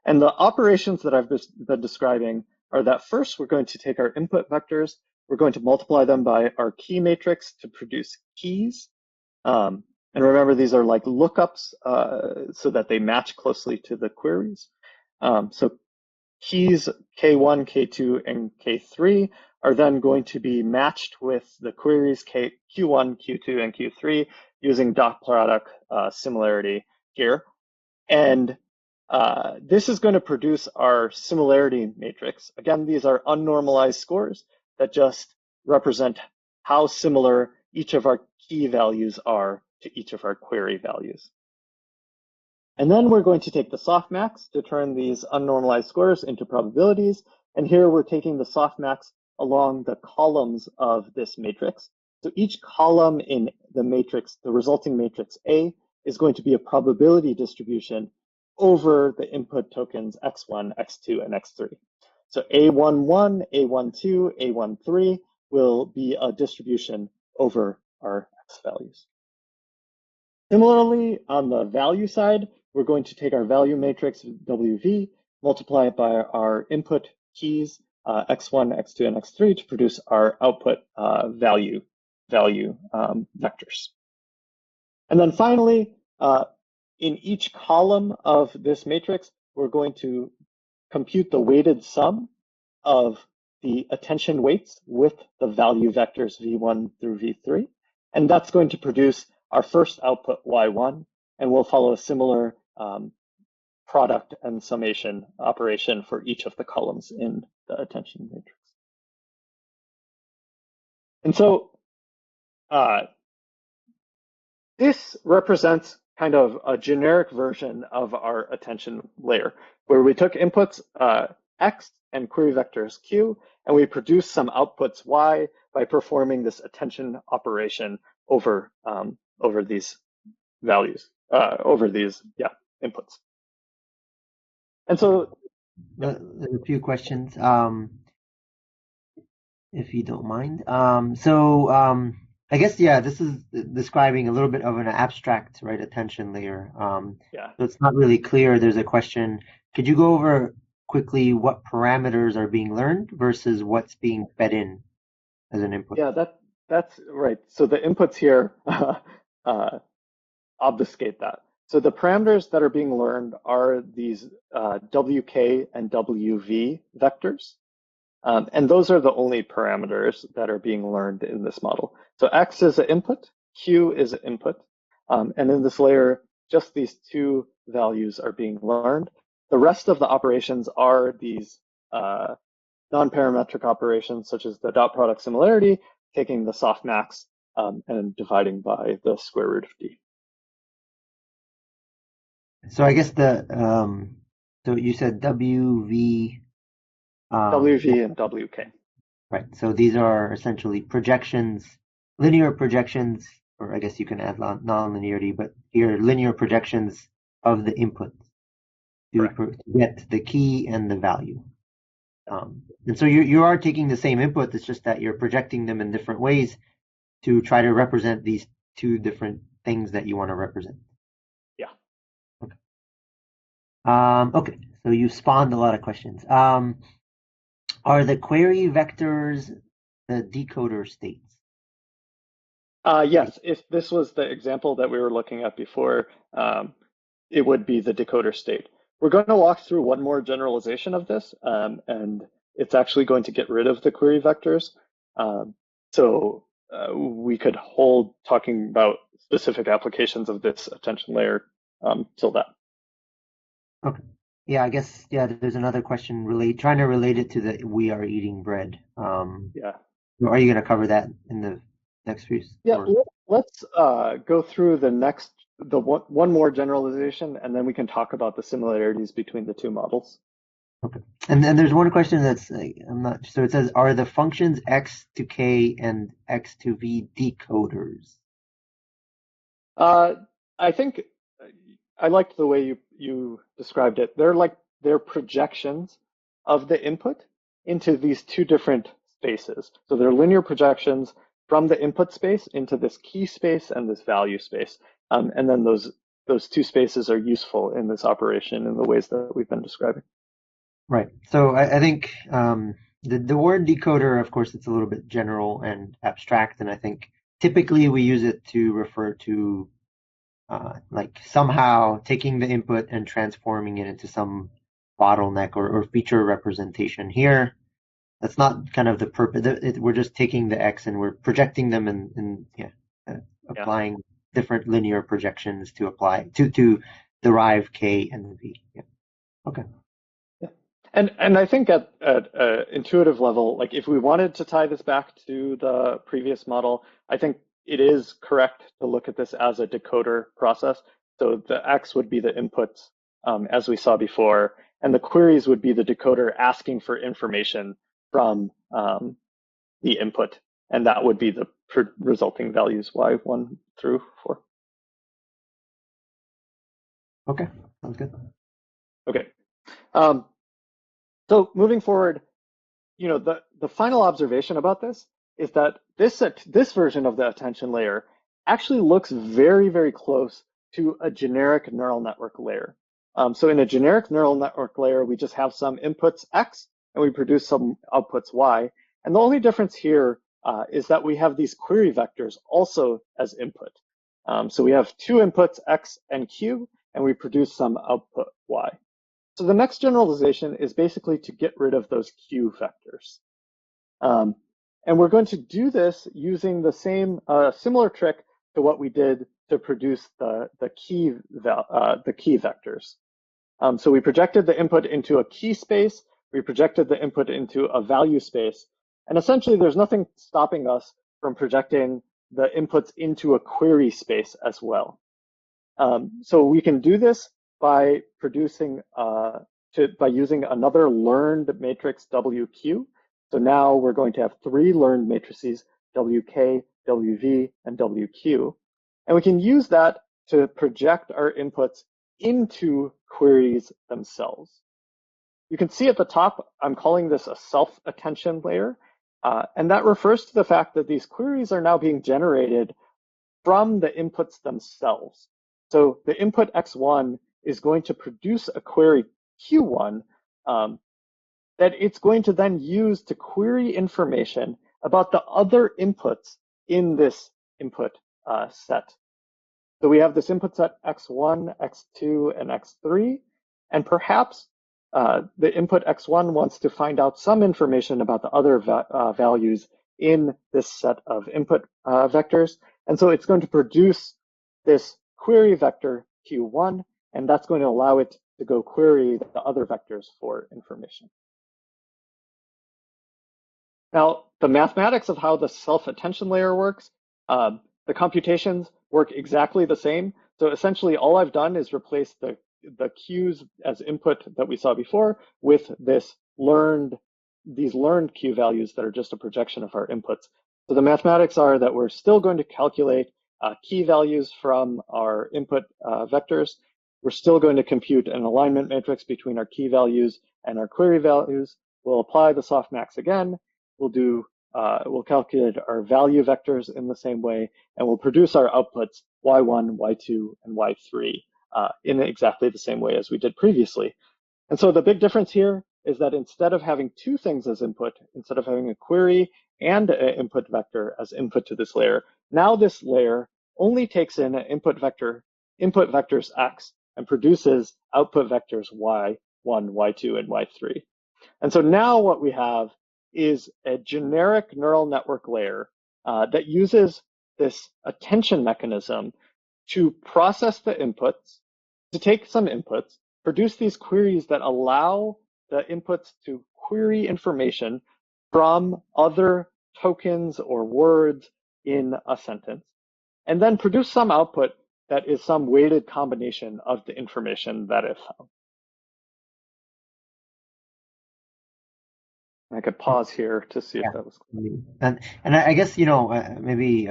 And the operations that I've been describing are that first we're going to take our input vectors, we're going to multiply them by our key matrix to produce keys. And remember, these are like lookups so that they match closely to the queries. So keys K1, K2, and K3 are then going to be matched with the queries Q1, Q2, and Q3 using dot product similarity here. And this is going to produce our similarity matrix. Again, these are unnormalized scores that just represent how similar each of our key values are to each of our query values. And then we're going to take the softmax to turn these unnormalized scores into probabilities. And here we're taking the softmax along the columns of this matrix. So each column in the matrix, the resulting matrix A, is going to be a probability distribution over the input tokens X1, X2, and X3. So A11, A12, A13 will be a distribution over our X values. Similarly, on the value side, we're going to take our value matrix WV, multiply it by our input keys X1, X2, and X3 to produce our output value vectors. And then finally, in each column of this matrix, we're going to compute the weighted sum of the attention weights with the value vectors V1 through V3. And that's going to produce our first output Y1, and we'll follow a similar product and summation operation for each of the columns in the attention matrix. And so this represents kind of a generic version of our attention layer, where we took inputs X and query vectors Q, and we produced some outputs Y by performing this attention operation over these values, over these inputs. And so there's a few questions, if you don't mind. I guess, this is describing a little bit of an abstract, right, attention layer. So it's not really clear. There's a question. Could you go over quickly what parameters are being learned versus what's being fed in as an input? Yeah, that's right. So the inputs here obfuscate that. So the parameters that are being learned are these WK and WV vectors. And those are the only parameters that are being learned in this model. So X is an input, Q is an input. And in this layer, just these two values are being learned. The rest of the operations are these non-parametric operations, such as the dot product similarity, taking the softmax and dividing by the square root of D. So I guess so you said WV. WV and WK. Right. So these are essentially projections, linear projections, or I guess you can add non-linearity, but here linear projections of the inputs to get the key and the value. And so you are taking the same input. It's just that you're projecting them in different ways to try to represent these two different things that you want to represent. Yeah. Okay. Okay. So you spawned a lot of questions. Are the query vectors the decoder states? Yes, if this was the example that we were looking at before, it would be the decoder state. We're going to walk through one more generalization of this, and it's actually going to get rid of the query vectors. So we could hold talking about specific applications of this attention layer till then. Okay. Yeah, I guess, there's another question trying to relate it to the we are eating bread. Yeah. Are you going to cover that in the next few? Yeah, let's go through the one more generalization, and then we can talk about the similarities between the two models. Okay. And then there's one question that's I'm not so it says are the functions x to k and x to v decoders? Uh, I think I liked the way you described it. They're projections of the input into these two different spaces. So they're linear projections from the input space into this key space and this value space. And then those two spaces are useful in this operation in the ways that we've been describing. Right. So I think the word decoder, of course, it's a little bit general and abstract, and I think typically we use it to refer to like somehow taking the input and transforming it into some bottleneck or feature representation. Here, that's not kind of the purpose. We're just taking the x and we're projecting them and yeah, Yeah. applying different linear projections to apply to derive k and v. Yeah. Okay. Yeah. And I think at intuitive level, like if we wanted to tie this back to the previous model, I think it is correct to look at this as a decoder process. So the X would be the inputs, as we saw before, and the queries would be the decoder asking for information from the input, and that would be the resulting values Y1 through 4. Okay. Sounds good. Okay. Um, so moving forward, the final observation about this is that this version of the attention layer actually looks very, very close to a generic neural network layer. So in a generic neural network layer, we just have some inputs X and we produce some outputs Y. And the only difference here is that we have these query vectors also as input. So we have two inputs X and Q, and we produce some output Y. So the next generalization is basically to get rid of those Q vectors. And we're going to do this using the same similar trick to what we did to produce the key vectors. So we projected the input into a key space, we projected the input into a value space, and essentially there's nothing stopping us from projecting the inputs into a query space as well. So we can do this by producing by using another learned matrix WQ. So now we're going to have three learned matrices, WK, WV, and WQ. And we can use that to project our inputs into queries themselves. You can see at the top, I'm calling this a self-attention layer. And that refers to the fact that these queries are now being generated from the inputs themselves. So the input X1 is going to produce a query Q1 that it's going to then use to query information about the other inputs in this input set. So we have this input set X1, X2, and X3, and perhaps the input X1 wants to find out some information about the other values in this set of input vectors. And so it's going to produce this query vector Q1, and that's going to allow it to go query the other vectors for information. Now, the mathematics of how the self-attention layer works, the computations work exactly the same. So essentially all I've done is replace the Qs as input that we saw before with these learned Q values that are just a projection of our inputs. So the mathematics are that we're still going to calculate key values from our input vectors. We're still going to compute an alignment matrix between our key values and our query values. We'll apply the softmax again. We'll calculate our value vectors in the same way, and we'll produce our outputs Y1, Y2, and Y3 in exactly the same way as we did previously. And so the big difference here is that instead of having two things as input, instead of having a query and an input vector as input to this layer, now this layer only takes in an input vectors X and produces output vectors Y1, Y2, and Y3. And so now what we have is a generic neural network layer that uses this attention mechanism to process the inputs, to take some inputs, produce these queries that allow the inputs to query information from other tokens or words in a sentence, and then produce some output that is some weighted combination of the information that it found. I could pause here to see if Yeah. that was And I guess, maybe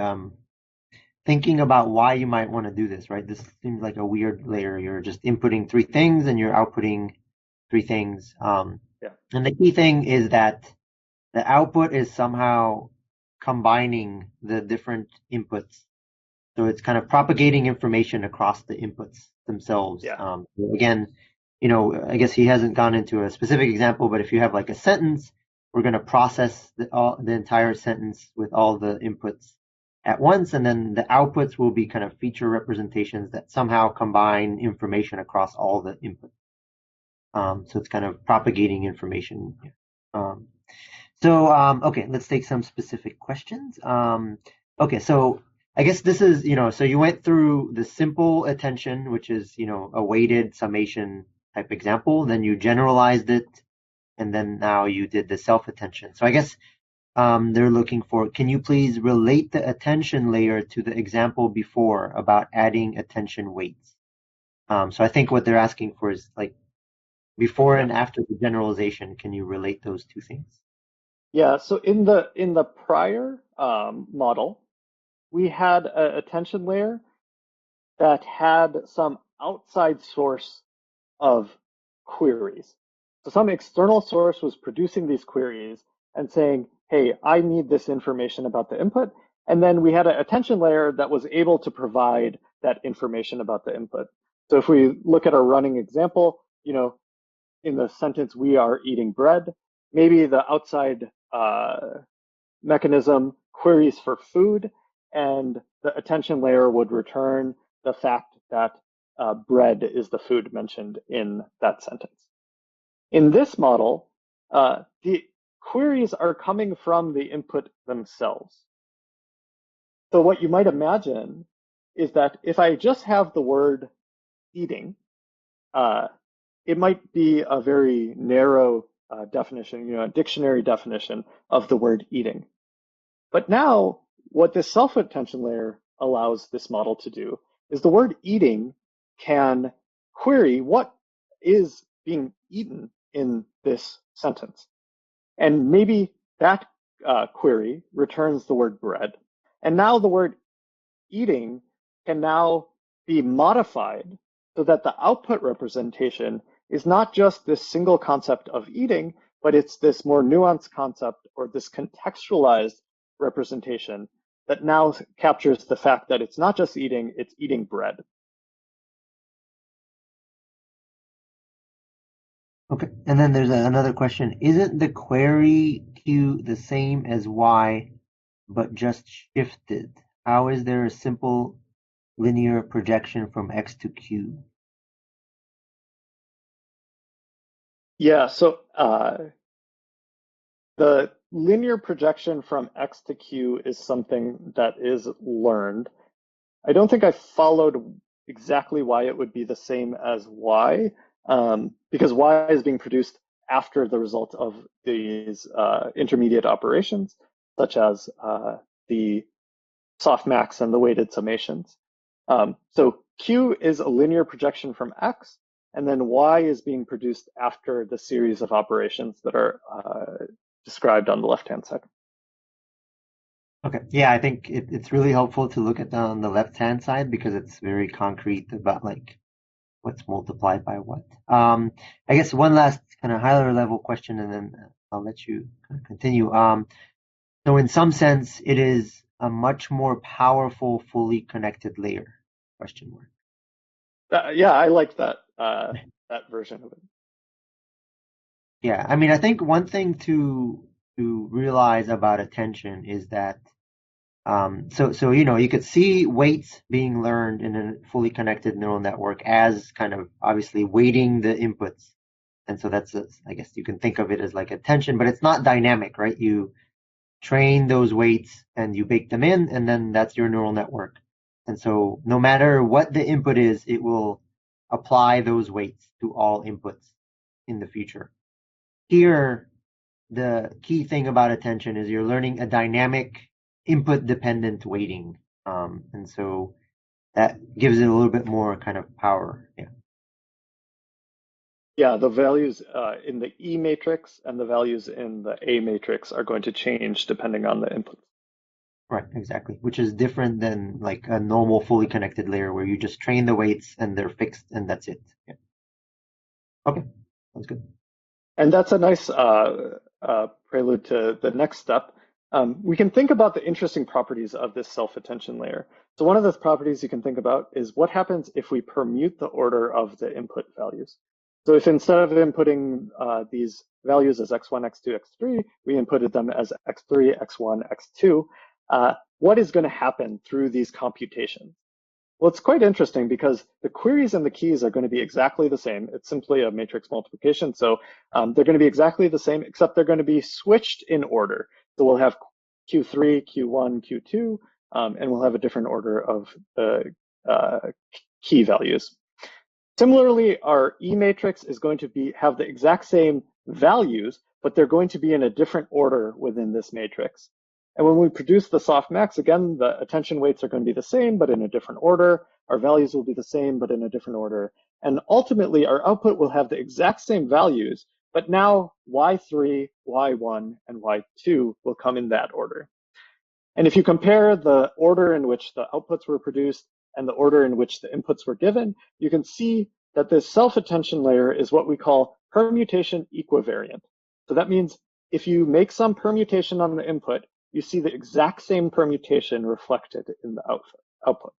thinking about why you might want to do this, right? This seems like a weird layer. You're just inputting three things and you're outputting three things. yeah. And the key thing is that the output is somehow combining the different inputs. So it's kind of propagating information across the inputs themselves. Yeah. Again, I guess he hasn't gone into a specific example, but if you have like a sentence, we're going to process the entire sentence with all the inputs at once, and then the outputs will be kind of feature representations that somehow combine information across all the inputs. So it's kind of propagating information. Um, okay, let's take some specific questions. Okay, so I guess this is, so you went through the simple attention, which is, a weighted summation type example, then you generalized it, and then now you did the self-attention. So I guess they're looking for, can you please relate the attention layer to the example before about adding attention weights? So I think what they're asking for is like before and after the generalization, can you relate those two things? Yeah, so in the prior model, we had an attention layer that had some outside source of queries. So some external source was producing these queries and saying, hey, I need this information about the input. And then we had an attention layer that was able to provide that information about the input. So if we look at our running example, in the sentence, we are eating bread, maybe the outside mechanism queries for food, and the attention layer would return the fact that bread is the food mentioned in that sentence. In this model, the queries are coming from the input themselves. So what you might imagine is that if I just have the word eating, it might be a very narrow definition, a dictionary definition of the word eating. But now, what this self-attention layer allows this model to do is the word eating can query what is being eaten in this sentence. And maybe that query returns the word bread. And now the word eating can now be modified so that the output representation is not just this single concept of eating, but it's this more nuanced concept or this contextualized representation that now captures the fact that it's not just eating, it's eating bread. Okay, and then there's another question. Isn't the query Q the same as Y, but just shifted? How is there a simple linear projection from X to Q? Yeah, so the linear projection from X to Q is something that is learned. I don't think I followed exactly why it would be the same as Y, because Y is being produced after the result of these intermediate operations, such as the softmax and the weighted summations. So Q is a linear projection from X, and then Y is being produced after the series of operations that are described on the left-hand side. Okay, yeah, I think it's really helpful to look at on the left-hand side because it's very concrete about like what's multiplied by what. I guess one last kind of higher level question, and then I'll let you kind of continue. So in some sense, it is a much more powerful, fully connected layer? Question mark. Yeah, I like that that version of it. Yeah, I mean, I think one thing to realize about attention is that so you could see weights being learned in a fully connected neural network as kind of obviously weighting the inputs, and so I guess you can think of it as like attention, but it's not dynamic, right? You train those weights and you bake them in, and then that's your neural network. And so no matter what the input is, it will apply those weights to all inputs in the future. Here, the key thing about attention is you're learning a dynamic input dependent weighting. And so that gives it a little bit more kind of power. Yeah. Yeah, the values in the E matrix and the values in the A matrix are going to change depending on the inputs. Right, exactly. Which is different than like a normal fully connected layer where you just train the weights and they're fixed and that's it. Yeah. Okay, sounds good. And that's a nice prelude to the next step. We can think about the interesting properties of this self-attention layer. So one of the properties you can think about is what happens if we permute the order of the input values. So if instead of inputting these values as x1, x2, x3, we inputted them as x3, x1, x2, what is going to happen through these computations? Well, it's quite interesting because the queries and the keys are going to be exactly the same. It's simply a matrix multiplication. So they're going to be exactly the same, except they're going to be switched in order. So we'll have Q3, Q1, Q2, and we'll have a different order of the key values. Similarly, our E matrix is going to have the exact same values, but they're going to be in a different order within this matrix. And when we produce the softmax, again, the attention weights are going to be the same, but in a different order. Our values will be the same, but in a different order. And ultimately, our output will have the exact same values, but now Y3, Y1, and Y2 will come in that order. And if you compare the order in which the outputs were produced and the order in which the inputs were given, you can see that this self-attention layer is what we call permutation equivariant. So that means if you make some permutation on the input, you see the exact same permutation reflected in the output.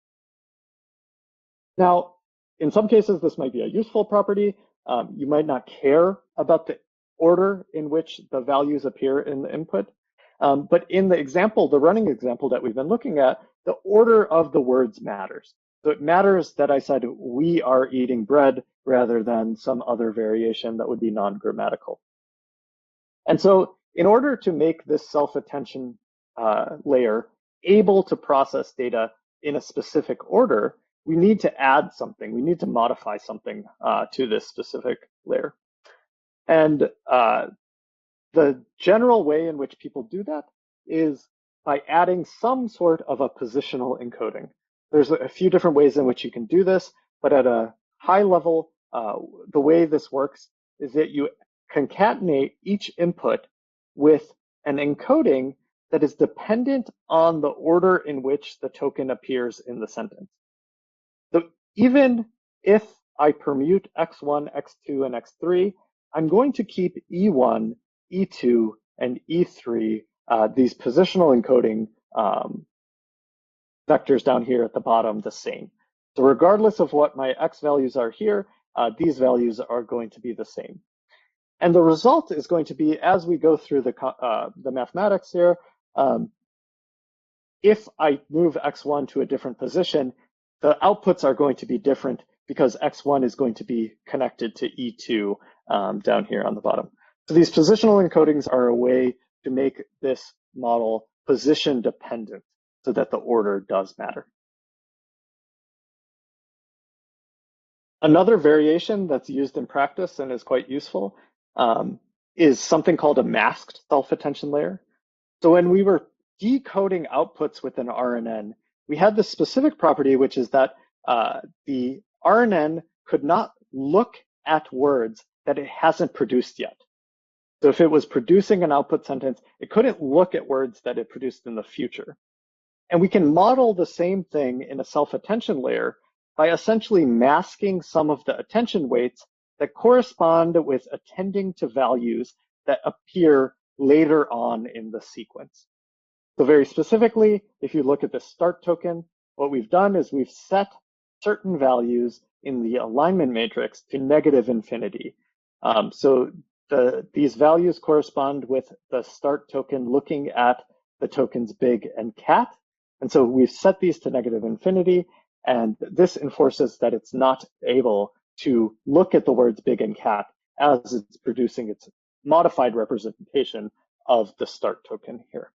Now, in some cases, this might be a useful property. You might not care about the order in which the values appear in the input. But in the example, the running example that we've been looking at, the order of the words matters. So it matters that I said, we are eating bread rather than some other variation that would be non-grammatical. And so in order to make this self-attention layer able to process data in a specific order, we need to add something. We need to modify something to this specific layer. And the general way in which people do that is by adding some sort of a positional encoding. There's a few different ways in which you can do this, but at a high level, the way this works is that you concatenate each input with an encoding that is dependent on the order in which the token appears in the sentence. So even if I permute x1, x2, and x3, I'm going to keep E1, E2, and E3, these positional encoding vectors down here at the bottom, the same. So regardless of what my x values are here, these values are going to be the same. And the result is going to be, as we go through the mathematics here, if I move x1 to a different position, the outputs are going to be different because x1 is going to be connected to E2 down here on the bottom. So these positional encodings are a way to make this model position dependent so that the order does matter. Another variation that's used in practice and is quite useful is something called a masked self-attention layer. So when we were decoding outputs with an RNN, we had this specific property, which is that the RNN could not look at words that it hasn't produced yet. So if it was producing an output sentence, it couldn't look at words that it produced in the future. And we can model the same thing in a self-attention layer by essentially masking some of the attention weights that correspond with attending to values that appear later on in the sequence. So very specifically, if you look at the start token, what we've done is we've set certain values in the alignment matrix to -infinity. So these values correspond with the start token looking at the tokens big and cat. And so we've set these to -infinity, and this enforces that it's not able to look at the words big and cat as it's producing its modified representation of the start token here.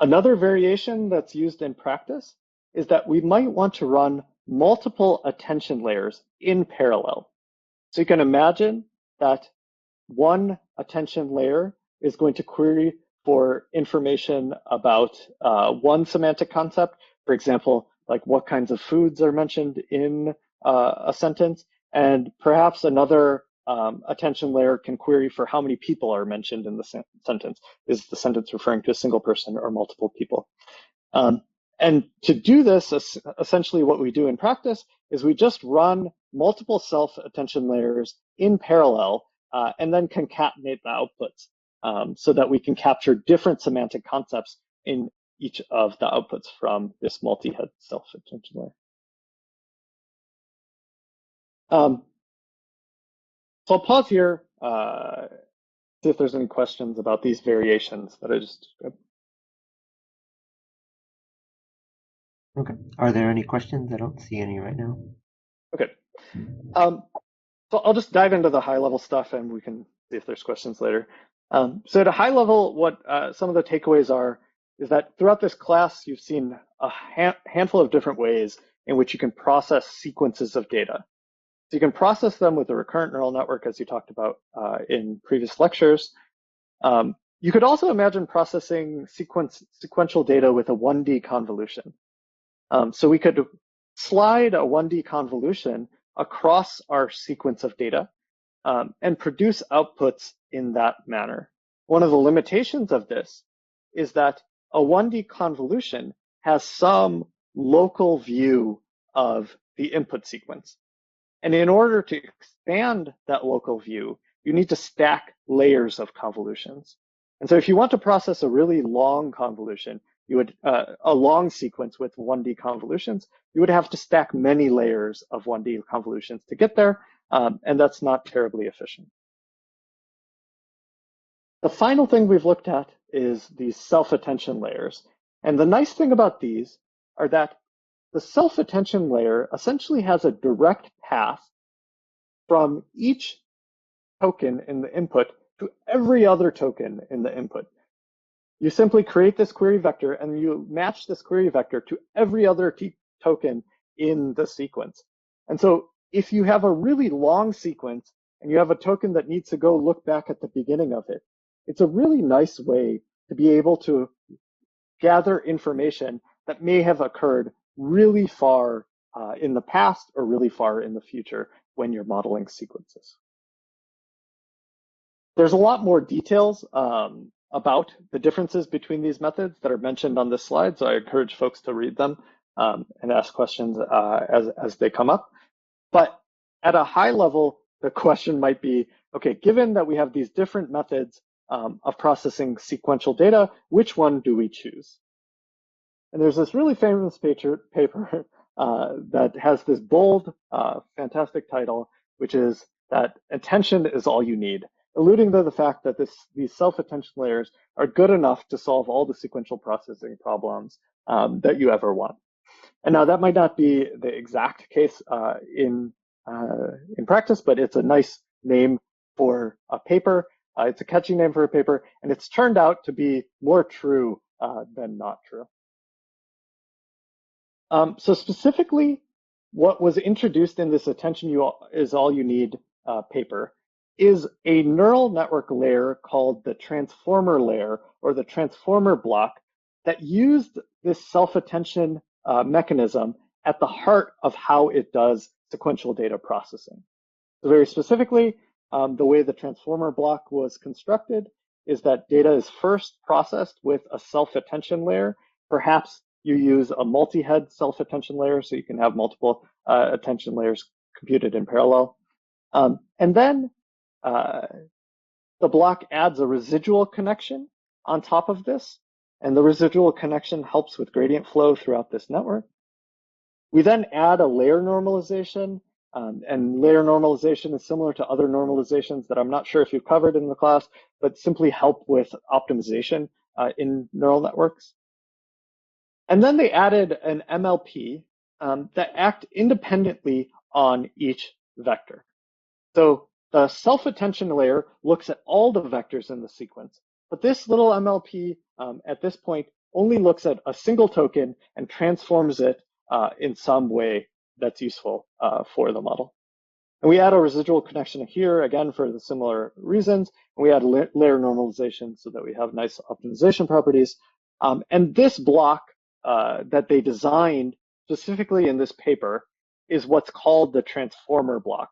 Another variation that's used in practice is that we might want to run multiple attention layers in parallel. So you can imagine that one attention layer is going to query for information about one semantic concept. For example, like what kinds of foods are mentioned in a sentence, and perhaps another attention layer can query for how many people are mentioned in the sentence. Is the sentence referring to a single person or multiple people? And to do this, essentially what we do in practice is we just run multiple self-attention layers in parallel and then concatenate the outputs so that we can capture different semantic concepts in each of the outputs from this multi-head self-attention layer. So I'll pause here, see if there's any questions about these variations that I just described. Okay. Are there any questions? I don't see any right now. Okay. So I'll just dive into the high level stuff and we can see if there's questions later. So at a high level, what some of the takeaways are is that throughout this class, you've seen a handful of different ways in which you can process sequences of data. So you can process them with a recurrent neural network, as you talked about in previous lectures. You could also imagine processing sequential data with a 1D convolution. So we could slide a 1D convolution across our sequence of data and produce outputs in that manner. One of the limitations of this is that a 1D convolution has some local view of the input sequence. And in order to expand that local view, you need to stack layers of convolutions. And so if you want to process a really long convolution, you would a long sequence with 1D convolutions, you would have to stack many layers of 1D convolutions to get there, and that's not terribly efficient. The final thing we've looked at is these self-attention layers. And the nice thing about these are that the self-attention layer essentially has a direct path from each token in the input to every other token in the input. You simply create this query vector and you match this query vector to every other token in the sequence. And so if you have a really long sequence and you have a token that needs to go look back at the beginning of it, it's a really nice way to be able to gather information that may have occurred really far in the past or really far in the future when you're modeling sequences. There's a lot more details about the differences between these methods that are mentioned on this slide, so I encourage folks to read them and ask questions as they come up. But at a high level, the question might be, okay, given that we have these different methods of processing sequential data, which one do we choose? And there's this really famous paper that has this bold, fantastic title, which is that attention is all you need, alluding to the fact that these self-attention layers are good enough to solve all the sequential processing problems that you ever want. And now that might not be the exact case in practice, but it's a nice name for a paper. It's a catchy name for a paper, and it's turned out to be more true than not true. So specifically, what was introduced in this attention is all you need paper is a neural network layer called the transformer layer or the transformer block that used this self-attention mechanism at the heart of how it does sequential data processing. So very specifically, the way the transformer block was constructed is that data is first processed with a self-attention layer. Perhaps you use a multi-head self-attention layer so you can have multiple attention layers computed in parallel. And then the block adds a residual connection on top of this, and the residual connection helps with gradient flow throughout this network. We then add a layer normalization, and layer normalization is similar to other normalizations that I'm not sure if you've covered in the class, but simply help with optimization in neural networks. And then they added an MLP that act independently on each vector. So the self-attention layer looks at all the vectors in the sequence, but this little MLP at this point only looks at a single token and transforms it in some way that's useful for the model. And we add a residual connection here, again, for the similar reasons. And we add layer normalization so that we have nice optimization properties. And this block that they designed specifically in this paper is what's called the transformer block.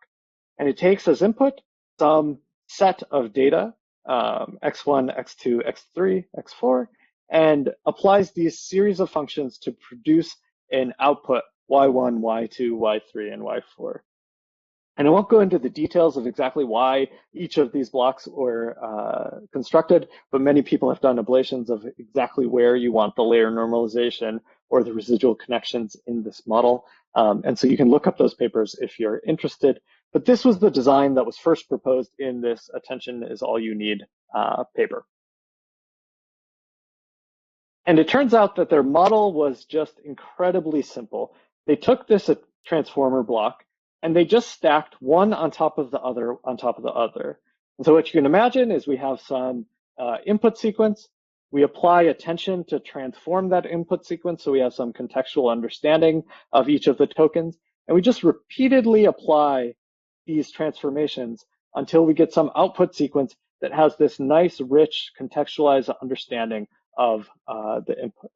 And it takes as input some set of data, x1, x2, x3, x4, and applies these series of functions to produce an output y1, y2, y3, and y4. And I won't go into the details of exactly why each of these blocks were constructed, but many people have done ablations of exactly where you want the layer normalization or the residual connections in this model. And so you can look up those papers if you're interested. But this was the design that was first proposed in this attention is all you need paper. And it turns out that their model was just incredibly simple. They took this transformer block and they just stacked one on top of the other on top of the other. And so what you can imagine is we have some input sequence. We apply attention to transform that input sequence, so we have some contextual understanding of each of the tokens. And we just repeatedly apply these transformations until we get some output sequence that has this nice, rich, contextualized understanding of the input.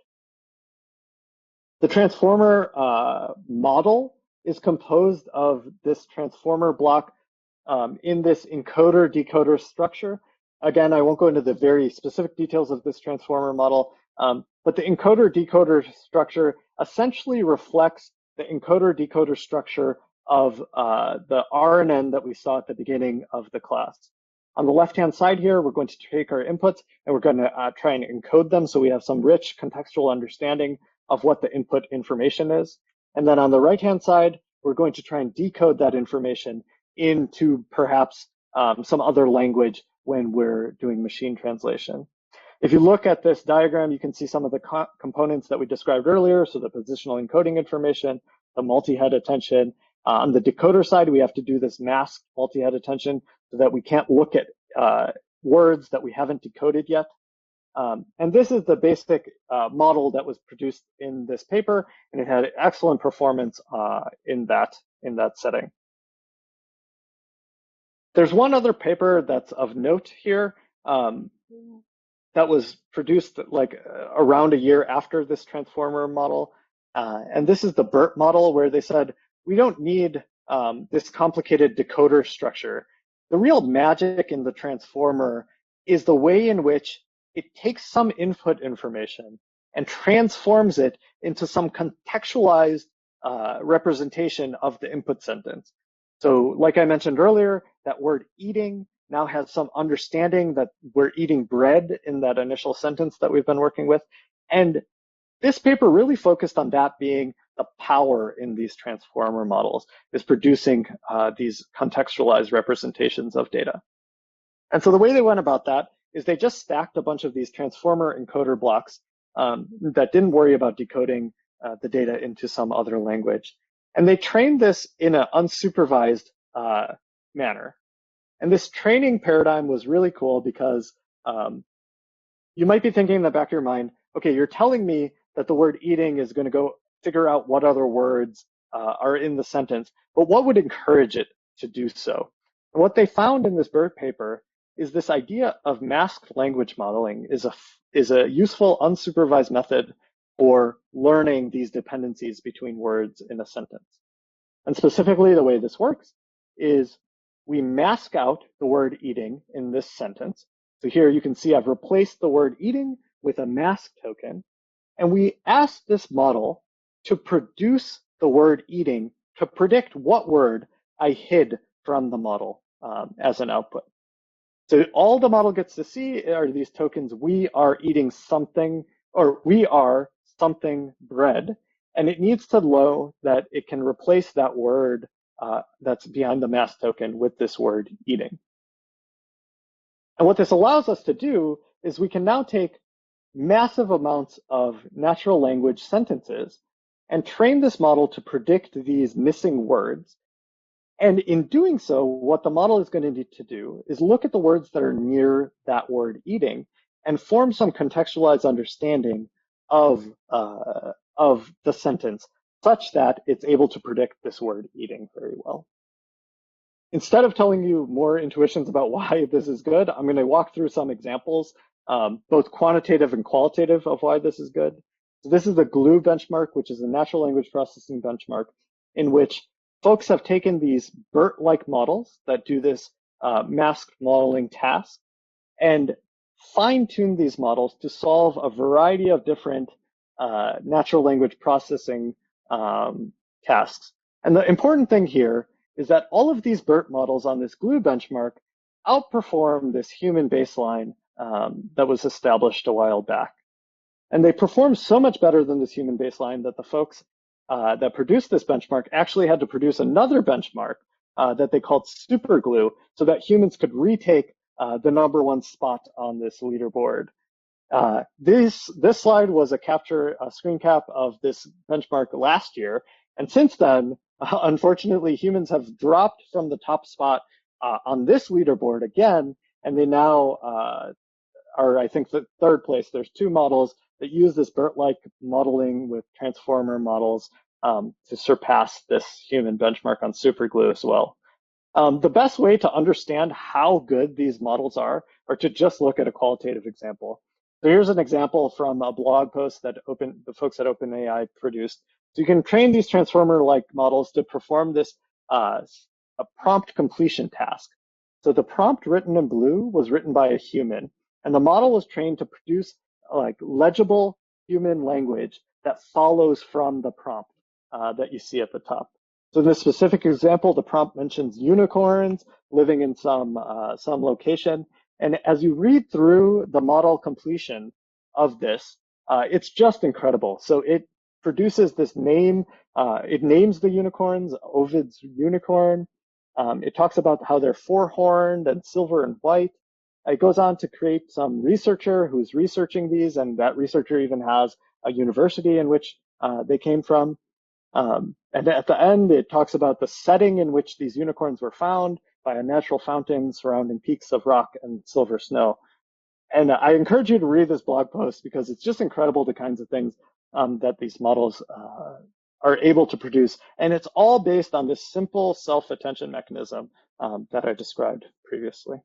The transformer model is composed of this transformer block in this encoder-decoder structure. Again, I won't go into the very specific details of this transformer model, but the encoder-decoder structure essentially reflects the encoder-decoder structure of the RNN that we saw at the beginning of the class. On the left-hand side here, we're going to take our inputs and we're going to try and encode them so we have some rich contextual understanding of what the input information is. And then on the right-hand side, we're going to try and decode that information into perhaps some other language when we're doing machine translation. If you look at this diagram, you can see some of the components that we described earlier. So the positional encoding information, the multi-head attention. On the decoder side, we have to do this masked multi-head attention so that we can't look at words that we haven't decoded yet. And this is the basic model that was produced in this paper, and it had excellent performance in that setting. There's one other paper that's of note here that was produced like around a year after this transformer model. And this is the BERT model, where they said, we don't need this complicated decoder structure. The real magic in the transformer is the way in which it takes some input information and transforms it into some contextualized representation of the input sentence. So like I mentioned earlier, that word eating now has some understanding that we're eating bread in that initial sentence that we've been working with. And this paper really focused on that being the power in these transformer models, is producing these contextualized representations of data. And so the way they went about that is they just stacked a bunch of these transformer encoder blocks that didn't worry about decoding the data into some other language. And they trained this in an unsupervised manner. And this training paradigm was really cool because you might be thinking in the back of your mind, okay, you're telling me that the word eating is going to go figure out what other words are in the sentence, but what would encourage it to do so? And what they found in this BERT paper is this idea of masked language modeling is a useful unsupervised method for learning these dependencies between words in a sentence. And specifically, the way this works is we mask out the word eating in this sentence. So here you can see I've replaced the word eating with a mask token. And we ask this model to produce the word eating to predict what word I hid from the model as an output. So all the model gets to see are these tokens, we are eating something, or we are something bread. And it needs to know that it can replace that word that's behind the mask token with this word eating. And what this allows us to do is we can now take massive amounts of natural language sentences and train this model to predict these missing words. And in doing so, what the model is going to need to do is look at the words that are near that word eating and form some contextualized understanding of the sentence such that it's able to predict this word eating very well. Instead of telling you more intuitions about why this is good, I'm going to walk through some examples, both quantitative and qualitative, of why this is good. So this is the GLUE benchmark, which is a natural language processing benchmark. in which folks have taken these BERT-like models that do this masked modeling task and fine-tuned these models to solve a variety of different natural language processing tasks. And the important thing here is that all of these BERT models on this GLUE benchmark outperform this human baseline that was established a while back. And they perform so much better than this human baseline that the folks that produced this benchmark actually had to produce another benchmark that they called SuperGLUE so that humans could retake the #1 spot on this leaderboard. This slide was a screen cap of this benchmark last year. And since then, unfortunately, humans have dropped from the top spot on this leaderboard again, and they now are, I think, the third place. There's 2 models that use this BERT-like modeling with transformer models to surpass this human benchmark on SuperGLUE as well. The best way to understand how good these models are to just look at a qualitative example. So here's an example from a blog post that the folks at OpenAI produced. So you can train these transformer-like models to perform this a prompt completion task. So the prompt written in blue was written by a human, and the model was trained to produce like legible human language that follows from the prompt that you see at the top. So in this specific example, the prompt mentions unicorns living in some location. And as you read through the model completion of this, it's just incredible. So it produces this name. It names the unicorns, Ovid's unicorn. It talks about how they're 4-horned and silver and white. It goes on to create some researcher who's researching these, and that researcher even has a university in which they came from. And at the end, it talks about the setting in which these unicorns were found by a natural fountain surrounding peaks of rock and silver snow. And I encourage you to read this blog post because it's just incredible the kinds of things that these models are able to produce. And it's all based on this simple self-attention mechanism that I described previously.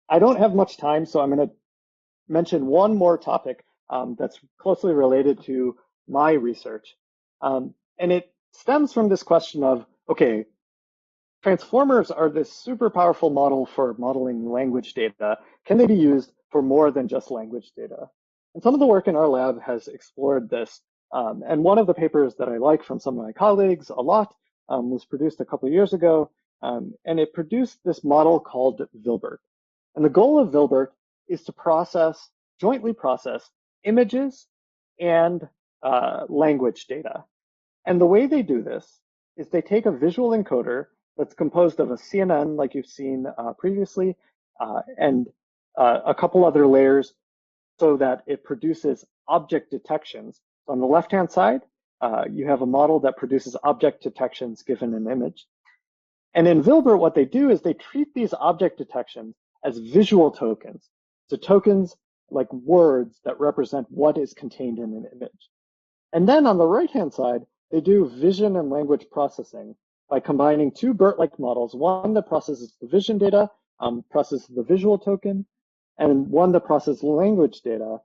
I don't have much time, so I'm going to mention one more topic that's closely related to my research. And it stems from this question of, okay, transformers are this super powerful model for modeling language data. Can they be used for more than just language data? And some of the work in our lab has explored this. And one of the papers that I like from some of my colleagues a lot was produced a couple of years ago. And it produced this model called Vilbert. And the goal of Vilbert is to jointly process images and language data. And the way they do this is they take a visual encoder that's composed of a CNN, like you've seen previously, and a couple other layers so that it produces object detections. So on the left-hand side, you have a model that produces object detections given an image. And in Vilbert, what they do is they treat these object detections as visual tokens. So tokens like words that represent what is contained in an image. And then on the right-hand side, they do vision and language processing by combining 2 BERT-like models, one that processes the vision data, processes the visual token, and one that processes language data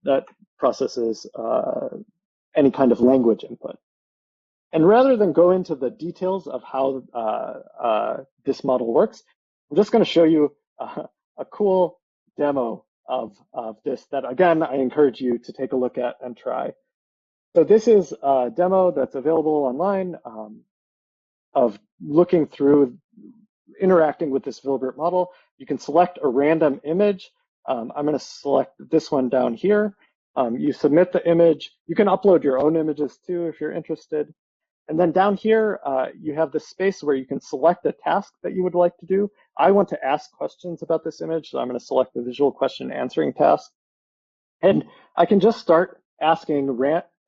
that processes any kind of language input. And rather than go into the details of how this model works, I'm just going to show you a cool demo of this that, again, I encourage you to take a look at and try. So this is a demo that's available online of looking through, interacting with this Vilbert model. You can select a random image. I'm going to select this one down here. You submit the image. You can upload your own images too if you're interested. And then down here, you have this space where you can select a task that you would like to do. I want to ask questions about this image, so I'm going to select the visual question answering task. And I can just start asking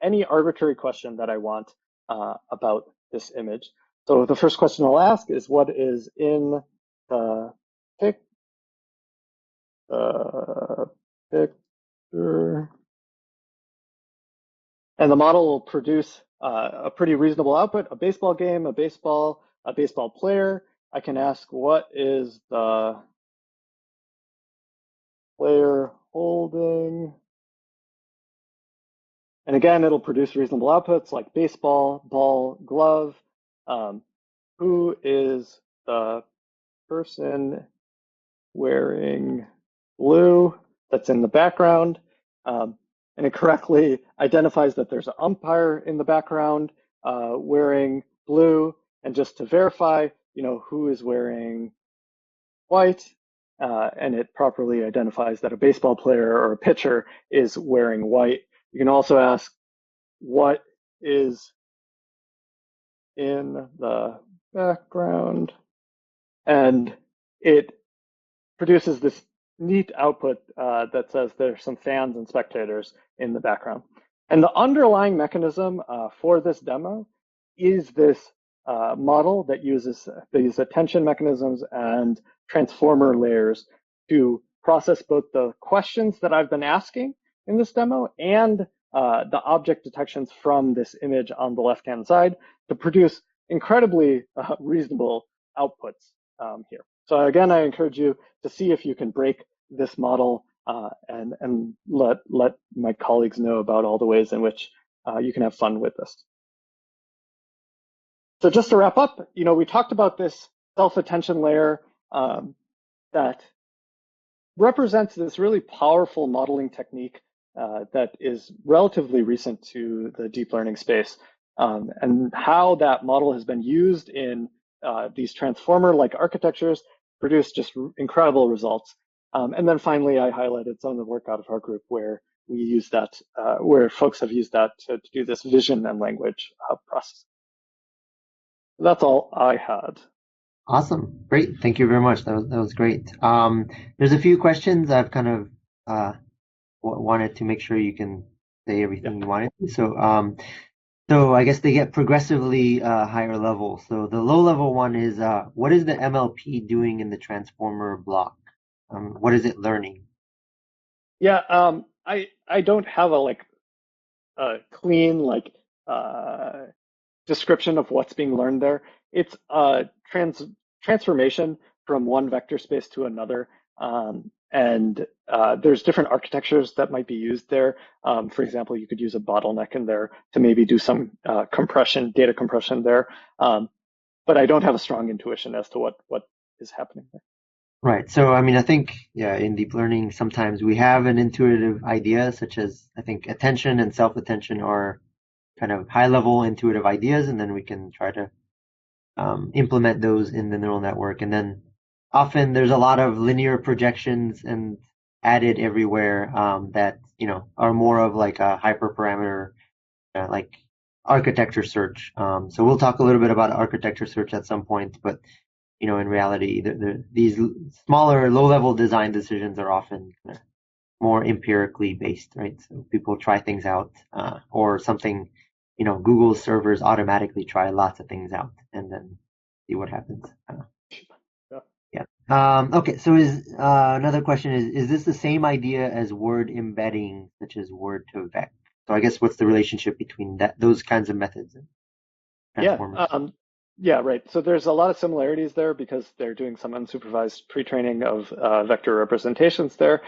any arbitrary question that I want about this image. So the first question I'll ask is, what is in the picture? And the model will produce a pretty reasonable output, a baseball game, a baseball player. I can ask, what is the player holding? And again, it'll produce reasonable outputs like baseball, ball, glove. Who is the person wearing blue that's in the background? And it correctly identifies that there's an umpire in the background wearing blue. And just to verify, who is wearing white, and it properly identifies that a baseball player or a pitcher is wearing white. You can also ask, what is in the background? And it produces this neat output that says there's some fans and spectators in the background. And the underlying mechanism for this demo is this model that uses these attention mechanisms and transformer layers to process both the questions that I've been asking in this demo and the object detections from this image on the left-hand side to produce incredibly reasonable outputs here. So again, I encourage you to see if you can break this model and let my colleagues know about all the ways in which you can have fun with this. So just to wrap up, we talked about this self-attention layer that represents this really powerful modeling technique that is relatively recent to the deep learning space, and how that model has been used in these transformer-like architectures, produce just incredible results. And then finally, I highlighted some of the work out of our group where we use that, where folks have used that to do this vision and language processing. That's all I had. Awesome. Great. Thank you very much. That was great. There's a few questions I've kind of wanted to make sure you can say everything you wanted to. So I guess they get progressively higher level. So the low level one is what is the MLP doing in the transformer block? What is it learning? Yeah, I don't have a clean description of what's being learned there. It's a transformation from one vector space to another. And there's different architectures that might be used there. For example, you could use a bottleneck in there to maybe do some data compression there. But I don't have a strong intuition as to what is happening there. Right. So, I mean, I think, yeah, in deep learning, sometimes we have an intuitive idea, such as I think attention and self-attention are kind of high-level intuitive ideas, and then we can try to implement those in the neural network. And then often there's a lot of linear projections and added everywhere that are more of like a hyperparameter, like architecture search. So we'll talk a little bit about architecture search at some point, but in reality, these smaller, low-level design decisions are often more empirically based, right? So people try things out, or something. Google's servers automatically try lots of things out and then see what happens. Yeah. Okay. So another question is this the same idea as word embedding, such as word to vec? So I guess what's the relationship between those kinds of methods? Yeah, right. So there's a lot of similarities there because they're doing some unsupervised pre-training of vector representations there.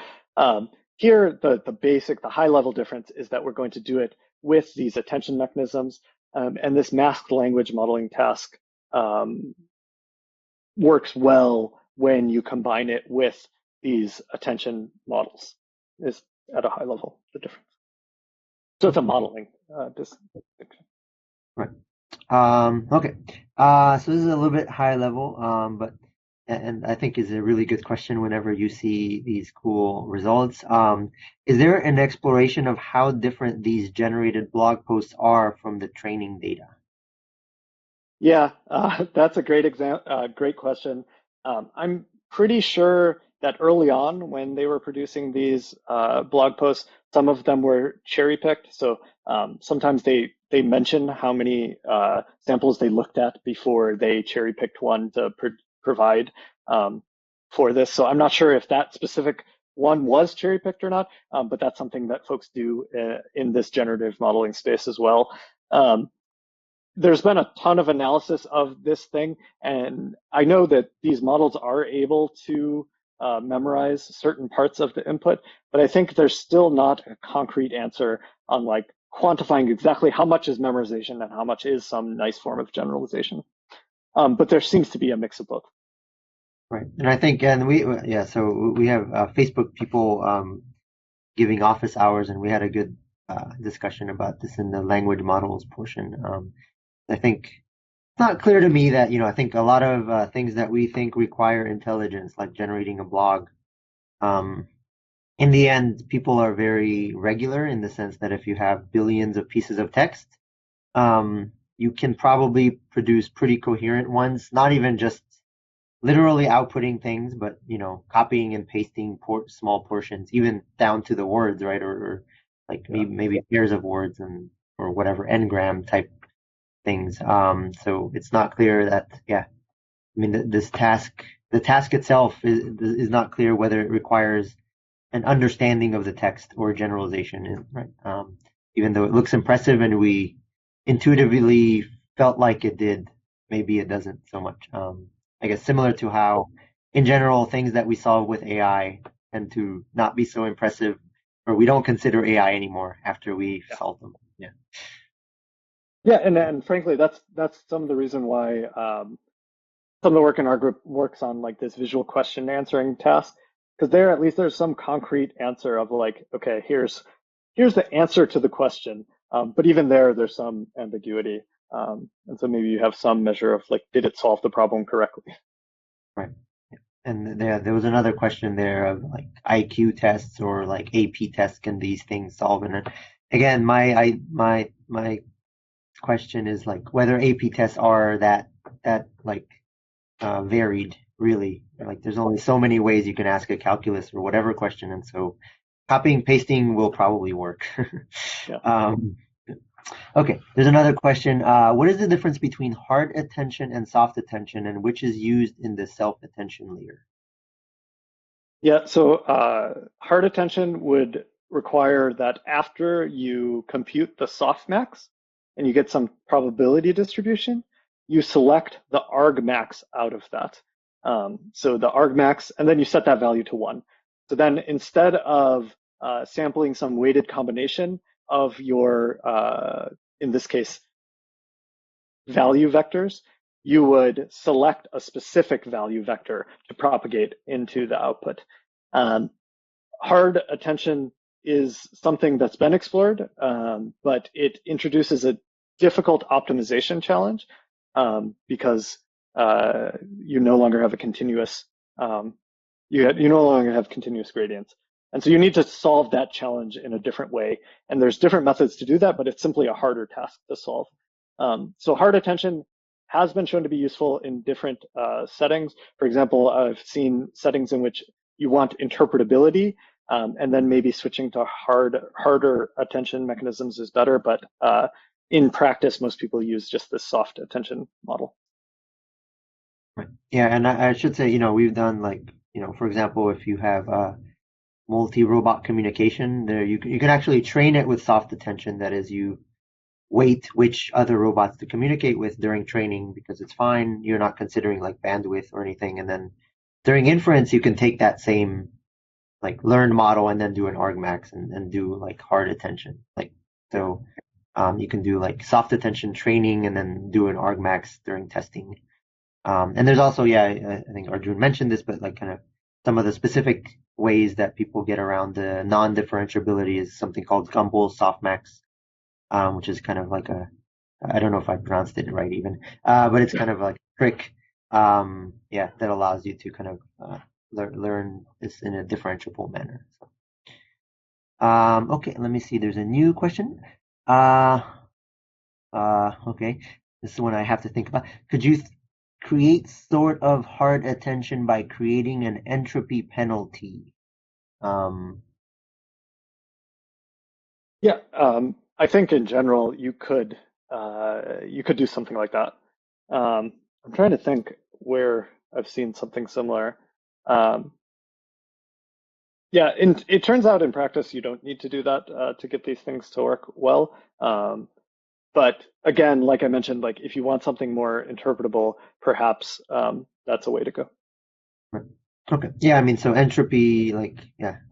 Here, the high-level difference is that we're going to do it with these attention mechanisms, and this masked language modeling task works well when you combine it with these attention models. Is at a high level the difference. So it's a modeling distinction. Right. Okay. So this is a little bit high level, but and I think is a really good question whenever you see these cool results. Is there an exploration of how different these generated blog posts are from the training data? Yeah, that's a great great question. I'm pretty sure that early on when they were producing these blog posts, some of them were cherry picked. So sometimes they mention how many samples they looked at before they cherry picked one to provide for this. So I'm not sure if that specific one was cherry picked or not, but that's something that folks do in this generative modeling space as well. There's been a ton of analysis of this thing, and I know that these models are able to memorize certain parts of the input, but I think there's still not a concrete answer on quantifying exactly how much is memorization and how much is some nice form of generalization. But there seems to be a mix of both. Right. And I think, and so we have Facebook people giving office hours, and we had a good discussion about this in the language models portion. I think it's not clear to me that, I think a lot of things that we think require intelligence, like generating a blog, um, in the end, people are very regular in the sense that if you have billions of pieces of text, you can probably produce pretty coherent ones, not even just literally outputting things, but copying and pasting small portions, even down to the words, right? Or like maybe pairs of words or whatever n-gram type things. So it's not clear that, I mean, the task itself is not clear whether it requires an understanding of the text or generalization, right? Even though it looks impressive and we intuitively felt like it did, maybe it doesn't so much. I guess similar to how, in general, things that we solve with AI tend to not be so impressive, or we don't consider AI anymore after we solve them. Yeah. Yeah, and frankly, that's some of the reason why some of the work in our group works on like this visual question answering task, because there at least there's some concrete answer of like, okay, here's the answer to the question, but even there's some ambiguity, and so maybe you have some measure of like, did it solve the problem correctly? Right. And there was another question there of like IQ tests or like AP tests. Can these things solve? And again, my question is like whether AP tests are that like varied, really. Like there's only so many ways you can ask a calculus or whatever question, and so copying and pasting will probably work. Yeah. Okay, there's another question. What is the difference between hard attention and soft attention, and which is used in the self-attention layer? Yeah, so hard attention would require that after you compute the softmax and you get some probability distribution, you select the argmax out of that. So the argmax, and then you set that value to 1. So then instead of sampling some weighted combination of your, in this case, value vectors, you would select a specific value vector to propagate into the output. Hard attention is something that's been explored, but it introduces a difficult optimization challenge because you no longer have a continuous, you no longer have continuous gradients. And so you need to solve that challenge in a different way. And there's different methods to do that, but it's simply a harder task to solve. So hard attention has been shown to be useful in different settings. For example, I've seen settings in which you want interpretability, and then maybe switching to harder attention mechanisms is better. But in practice, most people use just this soft attention model. Right. Yeah, and I should say, we've done like, for example, if you have multi-robot communication, there you can actually train it with soft attention. That is, you weight which other robots to communicate with during training because it's fine. You're not considering like bandwidth or anything. And then during inference, you can take that same like learned model and then do an argmax and do like hard attention. Like so, you can do like soft attention training and then do an argmax during testing. And there's also, I think Arjun mentioned this, but like kind of some of the specific ways that people get around the non-differentiability is something called Gumbel softmax, which is kind of like I don't know if I pronounced it right even, but it's kind of like a trick, that allows you to kind of learn this in a differentiable manner. So, okay, let me see. There's a new question. Okay, this is one I have to think about. Could you create sort of hard attention by creating an entropy penalty? I think in general you could do something like that. I'm trying to think where I've seen something similar. It turns out in practice you don't need to do that to get these things to work well. But again, like I mentioned, like if you want something more interpretable, perhaps that's a way to go. Right. Okay. Yeah, I mean, so entropy, like,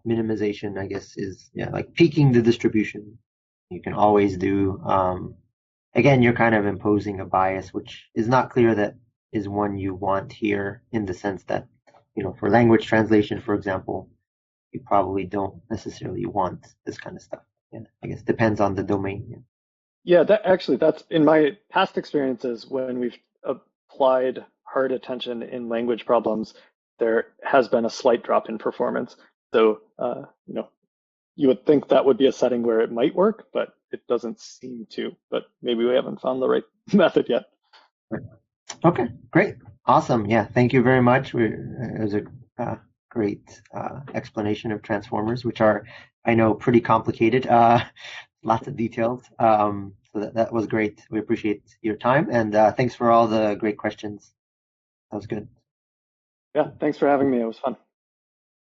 minimization, I guess, is like peaking the distribution. you can always do. Again, you're kind of imposing a bias, which is not clear that is one you want here in the sense that, for language translation, for example, you probably don't necessarily want this kind of stuff. Yeah, I guess depends on the domain. Yeah, that's in my past experiences when we've applied hard attention in language problems, there has been a slight drop in performance. So, you would think that would be a setting where it might work, but it doesn't seem to. But maybe we haven't found the right method yet. Right. Okay, great. Awesome. Yeah, thank you very much. It was a great explanation of transformers, which are, I know, pretty complicated, lots of details. So that was great. We appreciate your time, and thanks for all the great questions. That was good. Yeah, thanks for having me. It was fun.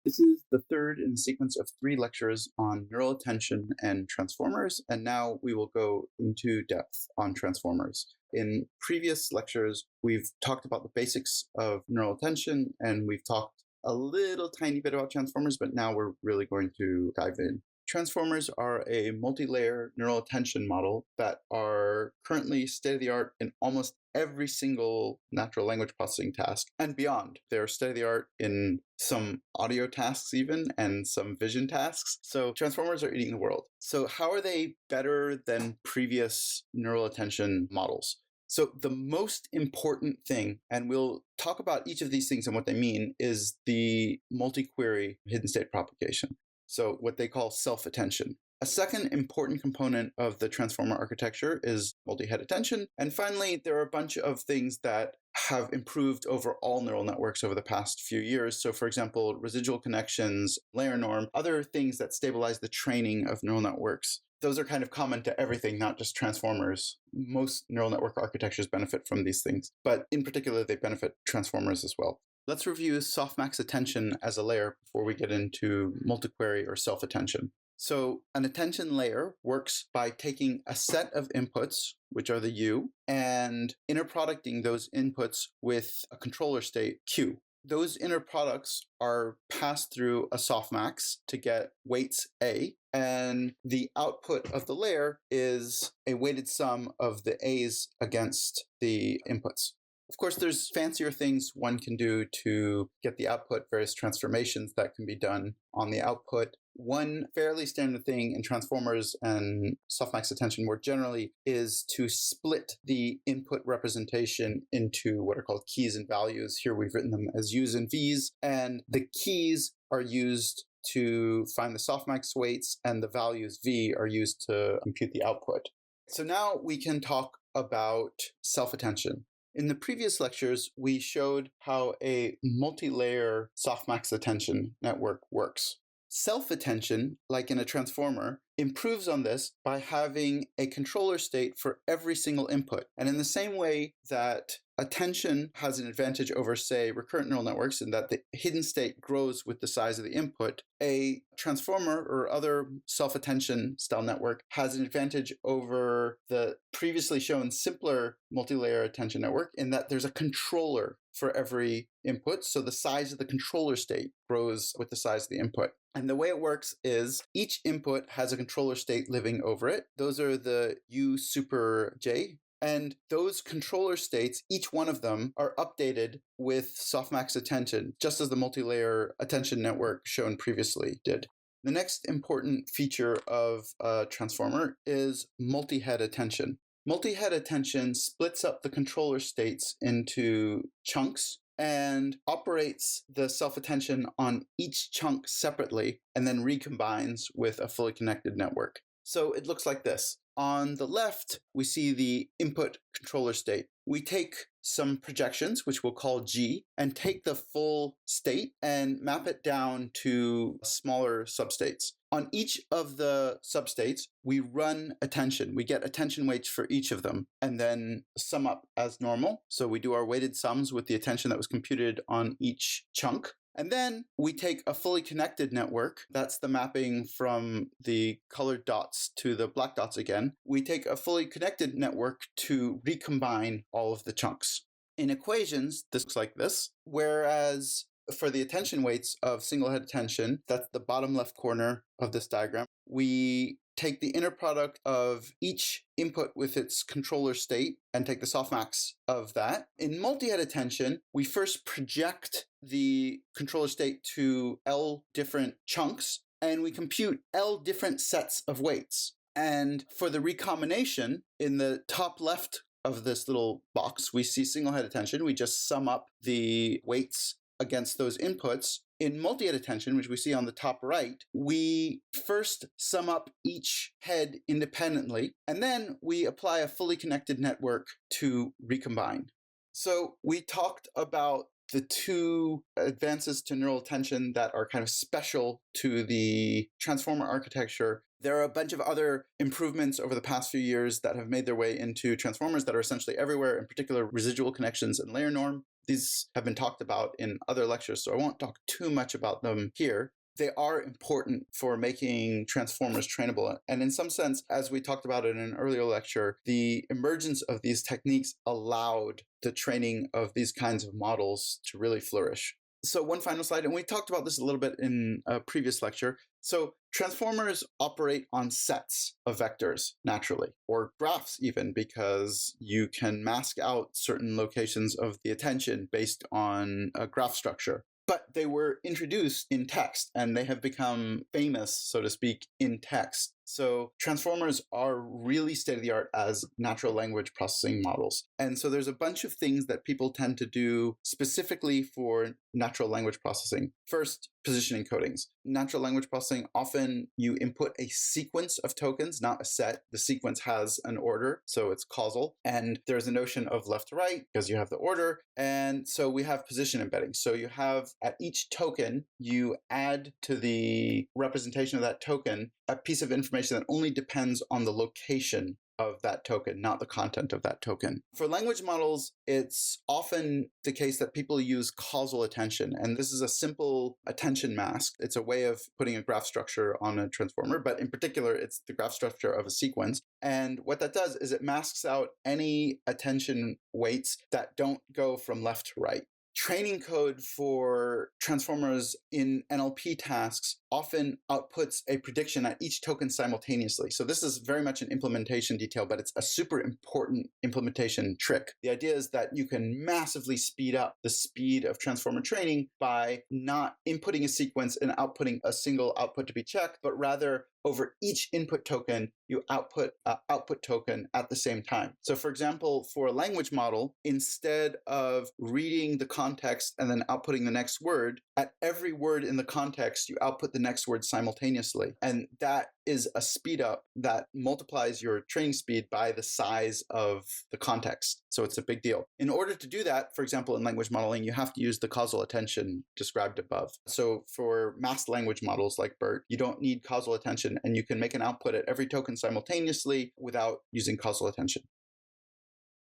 This is the third in a sequence of 3 lectures on neural attention and transformers, and now we will go into depth on transformers. In previous lectures, we've talked about the basics of neural attention, and we've talked a little tiny bit about transformers, but now we're really going to dive in. Transformers are a multi-layer neural attention model that are currently state-of-the-art in almost every single natural language processing task and beyond. They're state-of-the-art in some audio tasks even, and some vision tasks. So transformers are eating the world. So how are they better than previous neural attention models? So the most important thing, and we'll talk about each of these things and what they mean, is the multi-query hidden state propagation. So what they call self-attention. A second important component of the transformer architecture is multi-head attention. And finally, there are a bunch of things that have improved over all neural networks over the past few years. So for example, residual connections, layer norm, other things that stabilize the training of neural networks. Those are kind of common to everything, not just transformers. Most neural network architectures benefit from these things, but in particular, they benefit transformers as well. Let's review softmax attention as a layer before we get into multi-query or self-attention. So an attention layer works by taking a set of inputs, which are the U, and inner producting those inputs with a controller state Q. Those inner products are passed through a softmax to get weights A, and the output of the layer is a weighted sum of the A's against the inputs. Of course, there's fancier things one can do to get the output, various transformations that can be done on the output. One fairly standard thing in transformers and softmax attention more generally is to split the input representation into what are called keys and values. Here we've written them as U's and V's, and the keys are used to find the softmax weights, and the values V are used to compute the output. So now we can talk about self-attention. In the previous lectures, we showed how a multi-layer softmax attention network works. Self-attention, like in a transformer, improves on this by having a controller state for every single input. And in the same way that attention has an advantage over, say, recurrent neural networks in that the hidden state grows with the size of the input, a transformer or other self-attention style network has an advantage over the previously shown simpler multi-layer attention network in that there's a controller for every input. So the size of the controller state grows with the size of the input. And the way it works is each input has a controller state living over it. Those are the U super J. And those controller states, each one of them, are updated with softmax attention, just as the multi-layer attention network shown previously did. The next important feature of a transformer is multi-head attention. Multi-head attention splits up the controller states into chunks and operates the self-attention on each chunk separately and then recombines with a fully connected network. So it looks like this. On the left, we see the input controller state. We take some projections, which we'll call G, and take the full state and map it down to smaller substates. On each of the substates, we run attention. We get attention weights for each of them and then sum up as normal. So we do our weighted sums with the attention that was computed on each chunk. And then we take a fully connected network. That's the mapping from the colored dots to the black dots again. We take a fully connected network to recombine all of the chunks. In equations, this looks like this, whereas For the attention weights of single head attention, that's the bottom left corner of this diagram, we take the inner product of each input with its controller state and take the softmax of that. In multi-head attention, we first project the controller state to L different chunks, and we compute L different sets of weights. And for the recombination, in the top left of this little box, we see single head attention. We just sum up the weights against those inputs. In multi-head attention, which we see on the top right, we first sum up each head independently, and then we apply a fully connected network to recombine. So we talked about the two advances to neural attention that are kind of special to the transformer architecture. There are a bunch of other improvements over the past few years that have made their way into transformers that are essentially everywhere, in particular residual connections and layer norm. These have been talked about in other lectures, so I won't talk too much about them here. They are important for making transformers trainable. And in some sense, as we talked about in an earlier lecture, the emergence of these techniques allowed the training of these kinds of models to really flourish. So one final slide, and we talked about this a little bit in a previous lecture. So transformers operate on sets of vectors naturally, or graphs even, because you can mask out certain locations of the attention based on a graph structure. But they were introduced in text, and they have become famous, so to speak, in text. So transformers are really state-of-the-art as natural language processing models. And so there's a bunch of things that people tend to do specifically for natural language processing. First, position encodings. Natural language processing, often you input a sequence of tokens, not a set. The sequence has an order, so it's causal. And there's a notion of left to right because you have the order. And so we have position embedding. So you have at each token, you add to the representation of that token a piece of information that only depends on the location of that token, not the content of that token. For language models, it's often the case that people use causal attention, and this is a simple attention mask. It's a way of putting a graph structure on a transformer, but in particular, it's the graph structure of a sequence. And what that does is it masks out any attention weights that don't go from left to right. Training code for transformers in NLP tasks often outputs a prediction at each token simultaneously. So this is very much an implementation detail, but it's a super important implementation trick. The idea is that you can massively speed up the speed of transformer training by not inputting a sequence and outputting a single output to be checked, but rather over each input token, you output an output token at the same time. So for example, for a language model, instead of reading the context and then outputting the next word, at every word in the context, you output the next word simultaneously. And that is a speed up that multiplies your training speed by the size of the context. So it's a big deal. In order to do that, for example, in language modeling, you have to use the causal attention described above. So for masked language models like BERT, you don't need causal attention, and you can make an output at every token simultaneously without using causal attention.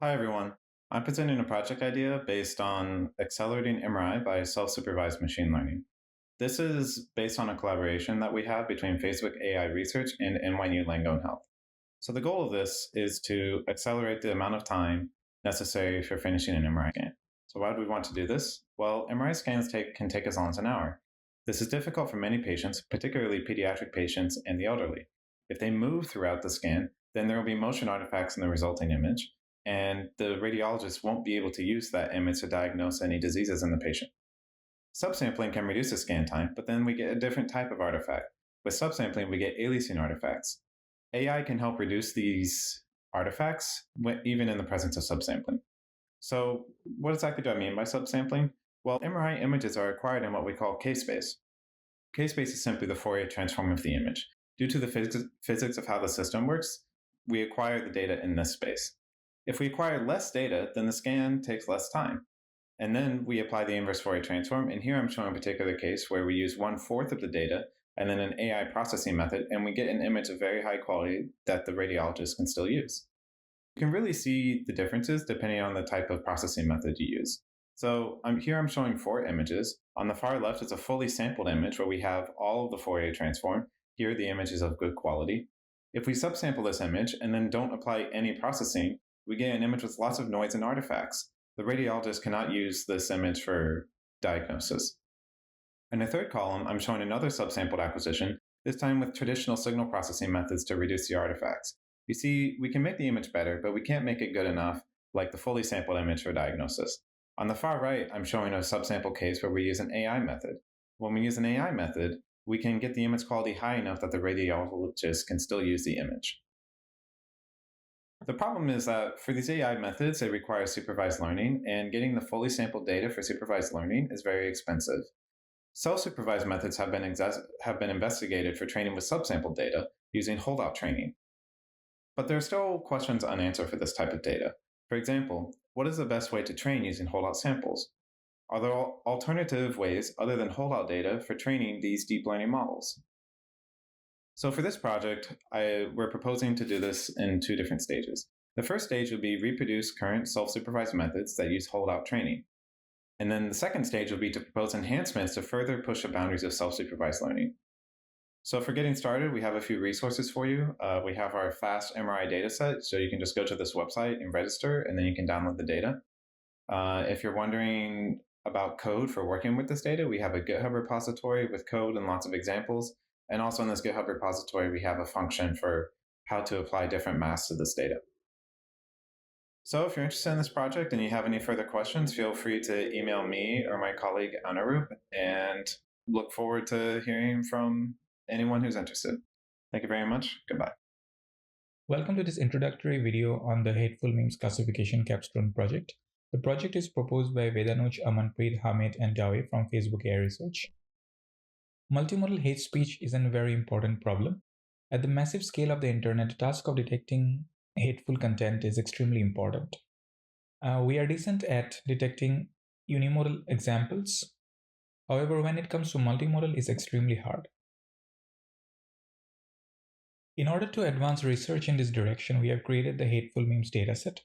Hi, everyone. I'm presenting a project idea based on accelerating MRI by self-supervised machine learning. This is based on a collaboration that we have between Facebook AI Research and NYU Langone Health. So the goal of this is to accelerate the amount of time necessary for finishing an MRI scan. So why do we want to do this? Well, MRI scans can take as long as an hour. This is difficult for many patients, particularly pediatric patients and the elderly. If they move throughout the scan, then there will be motion artifacts in the resulting image, and the radiologist won't be able to use that image to diagnose any diseases in the patient. Subsampling can reduce the scan time, but then we get a different type of artifact. With subsampling, we get aliasing artifacts. AI can help reduce these artifacts even in the presence of subsampling. So what exactly do I mean by subsampling? Well, MRI images are acquired in what we call K-space. K-space is simply the Fourier transform of the image. Due to the physics of how the system works, we acquire the data in this space. If we acquire less data, then the scan takes less time. And then we apply the inverse Fourier transform. And here I'm showing a particular case where we use 1/4 of the data and then an AI processing method, and we get an image of very high quality that the radiologist can still use. You can really see the differences depending on the type of processing method you use. So I'm showing 4 images. On the far left is a fully sampled image where we have all of the Fourier transform. Here the image is of good quality. If we subsample this image and then don't apply any processing, we get an image with lots of noise and artifacts. The radiologist cannot use this image for diagnosis. In the third column, I'm showing another subsampled acquisition, this time with traditional signal processing methods to reduce the artifacts. You see, we can make the image better, but we can't make it good enough, like the fully sampled image for diagnosis. On the far right, I'm showing a subsample case where we use an AI method. When we use an AI method, we can get the image quality high enough that the radiologist can still use the image. The problem is that for these AI methods, they require supervised learning, and getting the fully sampled data for supervised learning is very expensive. Self-supervised methods have been investigated for training with subsampled data using holdout training. But there are still questions unanswered for this type of data. For example, what is the best way to train using holdout samples? Are there alternative ways other than holdout data for training these deep learning models? So for this project, we're proposing to do this in two different stages. The first stage would be reproduce current self-supervised methods that use holdout training. And then the second stage will be to propose enhancements to further push the boundaries of self-supervised learning. So for getting started, we have a few resources for you. We have our fast MRI dataset, so you can just go to this website and register, and then you can download the data. If you're wondering about code for working with this data, we have a GitHub repository with code and lots of examples. And also in this GitHub repository, we have a function for how to apply different masks to this data. So if you're interested in this project and you have any further questions, feel free to email me or my colleague Anurup, and look forward to hearing from anyone who's interested. Thank you very much. Goodbye. Welcome to this introductory video on the Hateful Memes Classification Capstone project. The project is proposed by Vedanuj, Amanpreet, Hamid, and Dawe from Facebook AI Research. Multimodal hate speech is a very important problem. At the massive scale of the internet, the task of detecting hateful content is extremely important. We are decent at detecting unimodal examples. However, when it comes to multimodal, it's extremely hard. In order to advance research in this direction, we have created the Hateful Memes dataset.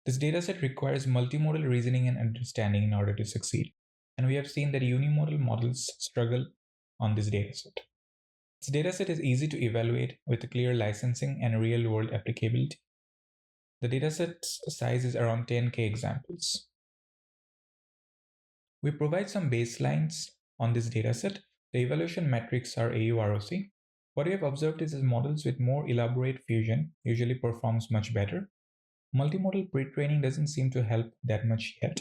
This dataset requires multimodal reasoning and understanding in order to succeed, and we have seen that unimodal models struggle on this dataset. This dataset is easy to evaluate with a clear licensing and real-world applicability. The dataset's size is around 10K examples. We provide some baselines on this dataset. The evaluation metrics are AUROC. What we have observed is that models with more elaborate fusion usually performs much better. Multimodal pre-training doesn't seem to help that much yet,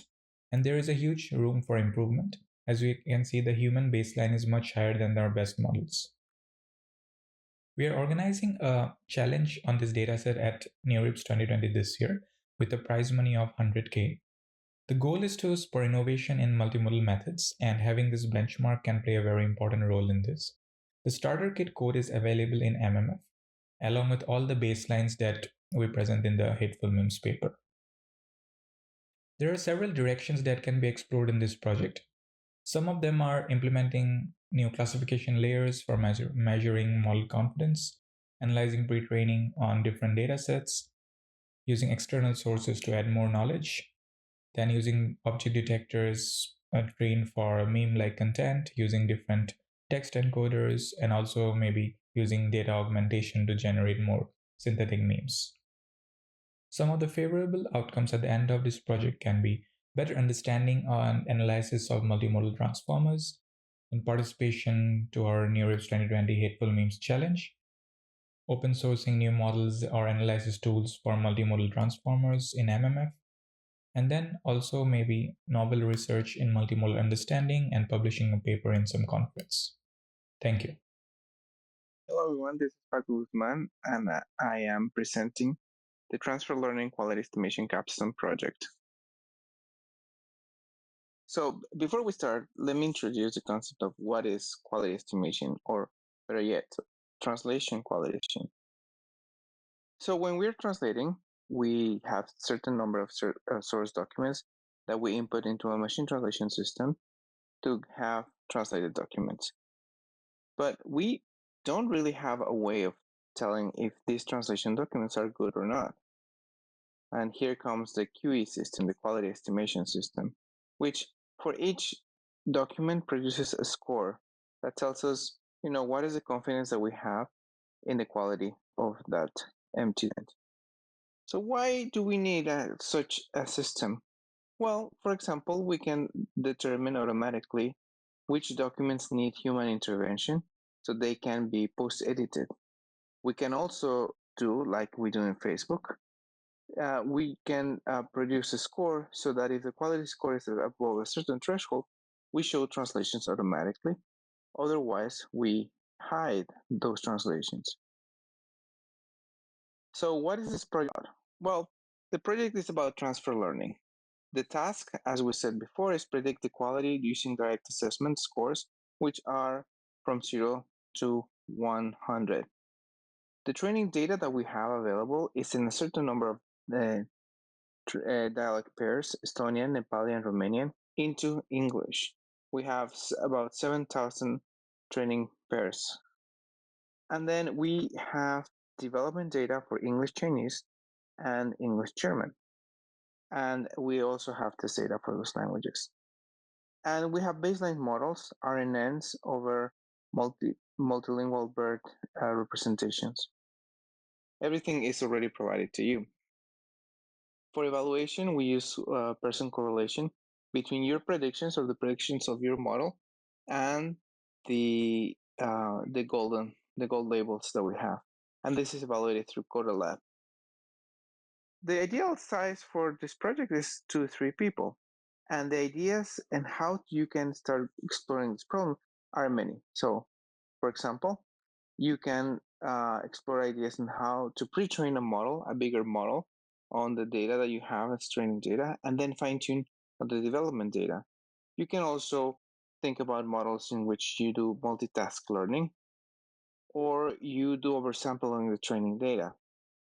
and there is a huge room for improvement. As we can see, the human baseline is much higher than our best models. We are organizing a challenge on this dataset at NeurIPS 2020 this year with a prize money of 100K. The goal is to spur innovation in multimodal methods, and having this benchmark can play a very important role in this. The starter kit code is available in MMF, along with all the baselines that we present in the Hateful Memes paper. There are several directions that can be explored in this project. Some of them are implementing new classification layers for measuring model confidence, analyzing pre-training on different datasets, using external sources to add more knowledge, then using object detectors trained for meme-like content, using different text encoders, and also maybe using data augmentation to generate more synthetic memes. Some of the favorable outcomes at the end of this project can be better understanding and analysis of multimodal transformers, and participation to our NeurIPS 2020 Hateful Memes Challenge, open sourcing new models or analysis tools for multimodal transformers in MMF, and then also maybe novel research in multimodal understanding and publishing a paper in some conference. Thank you. Hello everyone, this is Paco Guzman, and I am presenting the Transfer Learning Quality Estimation Capstone project. So before we start, let me introduce the concept of what is quality estimation, or better yet, translation quality estimation. So when we're translating, we have certain number of source documents that we input into a machine translation system to have translated documents. But we don't really have a way of telling if these translation documents are good or not. And here comes the QE system, the quality estimation system, which for each document produces a score that tells us, what is the confidence that we have in the quality of that empty document. So why do we need such a system? Well, for example, we can determine automatically which documents need human intervention so they can be post-edited. We can also do like we do in Facebook. We can produce a score so that if the quality score is above a certain threshold, we show translations automatically. Otherwise, we hide those translations. So what is this project about? Well, the project is about transfer learning. The task, as we said before, is predict the quality using direct assessment scores, which are from 0 to 100. The training data that we have available is in a certain number of dialect pairs, Estonian, Nepali, and Romanian, into English. We have about 7,000 training pairs. And then we have development data for English Chinese and English German. And we also have this data for those languages. And we have baseline models, RNNs, over multilingual BERT representations. Everything is already provided to you. For evaluation, we use Pearson correlation between your predictions or the predictions of your model and the gold labels that we have. And this is evaluated through CodaLab. The ideal size for this project is 2 to 3 people. And the ideas and how you can start exploring this problem are many. So, for example, you can explore ideas on how to pre-train a model, a bigger model, on the data that you have as training data, and then fine-tune the development data. You can also think about models in which you do multitask learning, or you do oversampling the training data.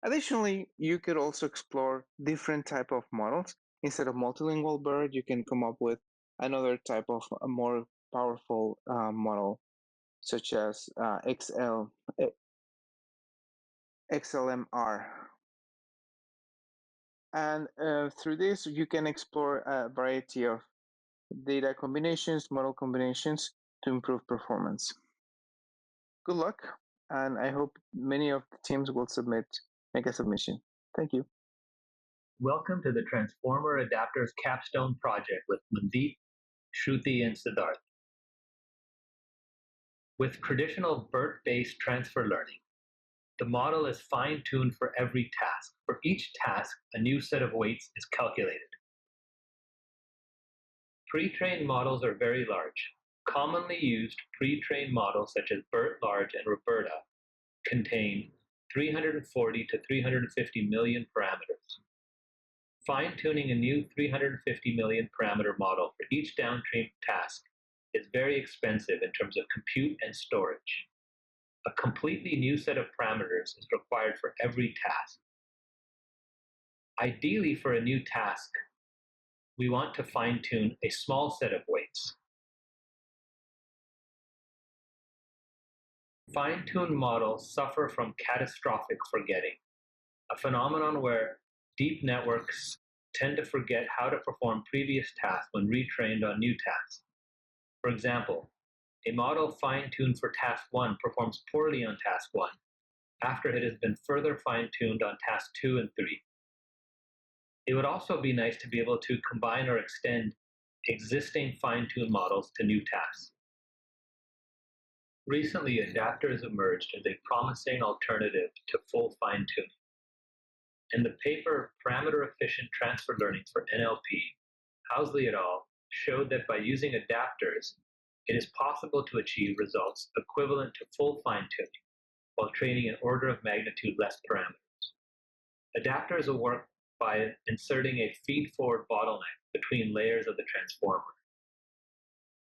Additionally, you could also explore different type of models. Instead of multilingual BERT, you can come up with another type of a more powerful model, such as XLMR. And through this, you can explore a variety of data combinations, model combinations to improve performance. Good luck, and I hope many of the teams will make a submission. Thank you. Welcome to the Transformer Adapters Capstone Project with Mandeep, Shruti, and Siddharth. With traditional BERT-based transfer learning, the model is fine-tuned for every task. For each task, a new set of weights is calculated. Pre-trained models are very large. Commonly used pre-trained models such as BERT-Large and RoBERTa contain 340 to 350 million parameters. Fine-tuning a new 350 million parameter model for each downstream task is very expensive in terms of compute and storage. A completely new set of parameters is required for every task. Ideally, for a new task, we want to fine-tune a small set of weights. Fine-tuned models suffer from catastrophic forgetting, a phenomenon where deep networks tend to forget how to perform previous tasks when retrained on new tasks. For example, a model fine-tuned for task 1 performs poorly on task 1 after it has been further fine-tuned on task 2 and 3. It would also be nice to be able to combine or extend existing fine-tuned models to new tasks. Recently, adapters emerged as a promising alternative to full fine-tuning. In the paper Parameter-Efficient Transfer Learning for NLP, Housley et al. Showed that by using adapters, it is possible to achieve results equivalent to full fine-tuning while training an order of magnitude less parameters. Adapters will work by inserting a feed-forward bottleneck between layers of the transformer.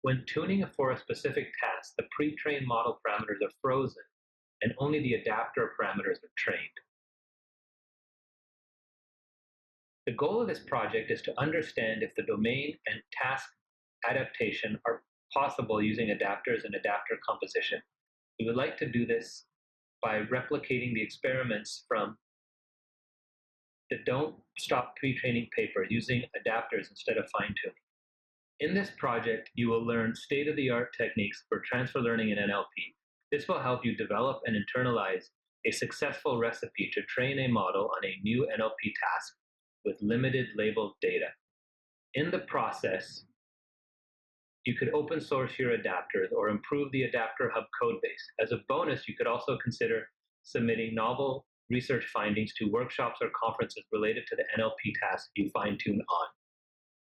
When tuning for a specific task, the pre-trained model parameters are frozen and only the adapter parameters are trained. The goal of this project is to understand if the domain and task adaptation are possible using adapters and adapter composition. We would like to do this by replicating the experiments from the Don't Stop Pre-Training paper using adapters instead of fine-tuning. In this project, you will learn state-of-the-art techniques for transfer learning in NLP. This will help you develop and internalize a successful recipe to train a model on a new NLP task with limited labeled data. In the process, you could open source your adapters or improve the Adapter Hub codebase. As a bonus, you could also consider submitting novel research findings to workshops or conferences related to the NLP tasks you fine-tune on.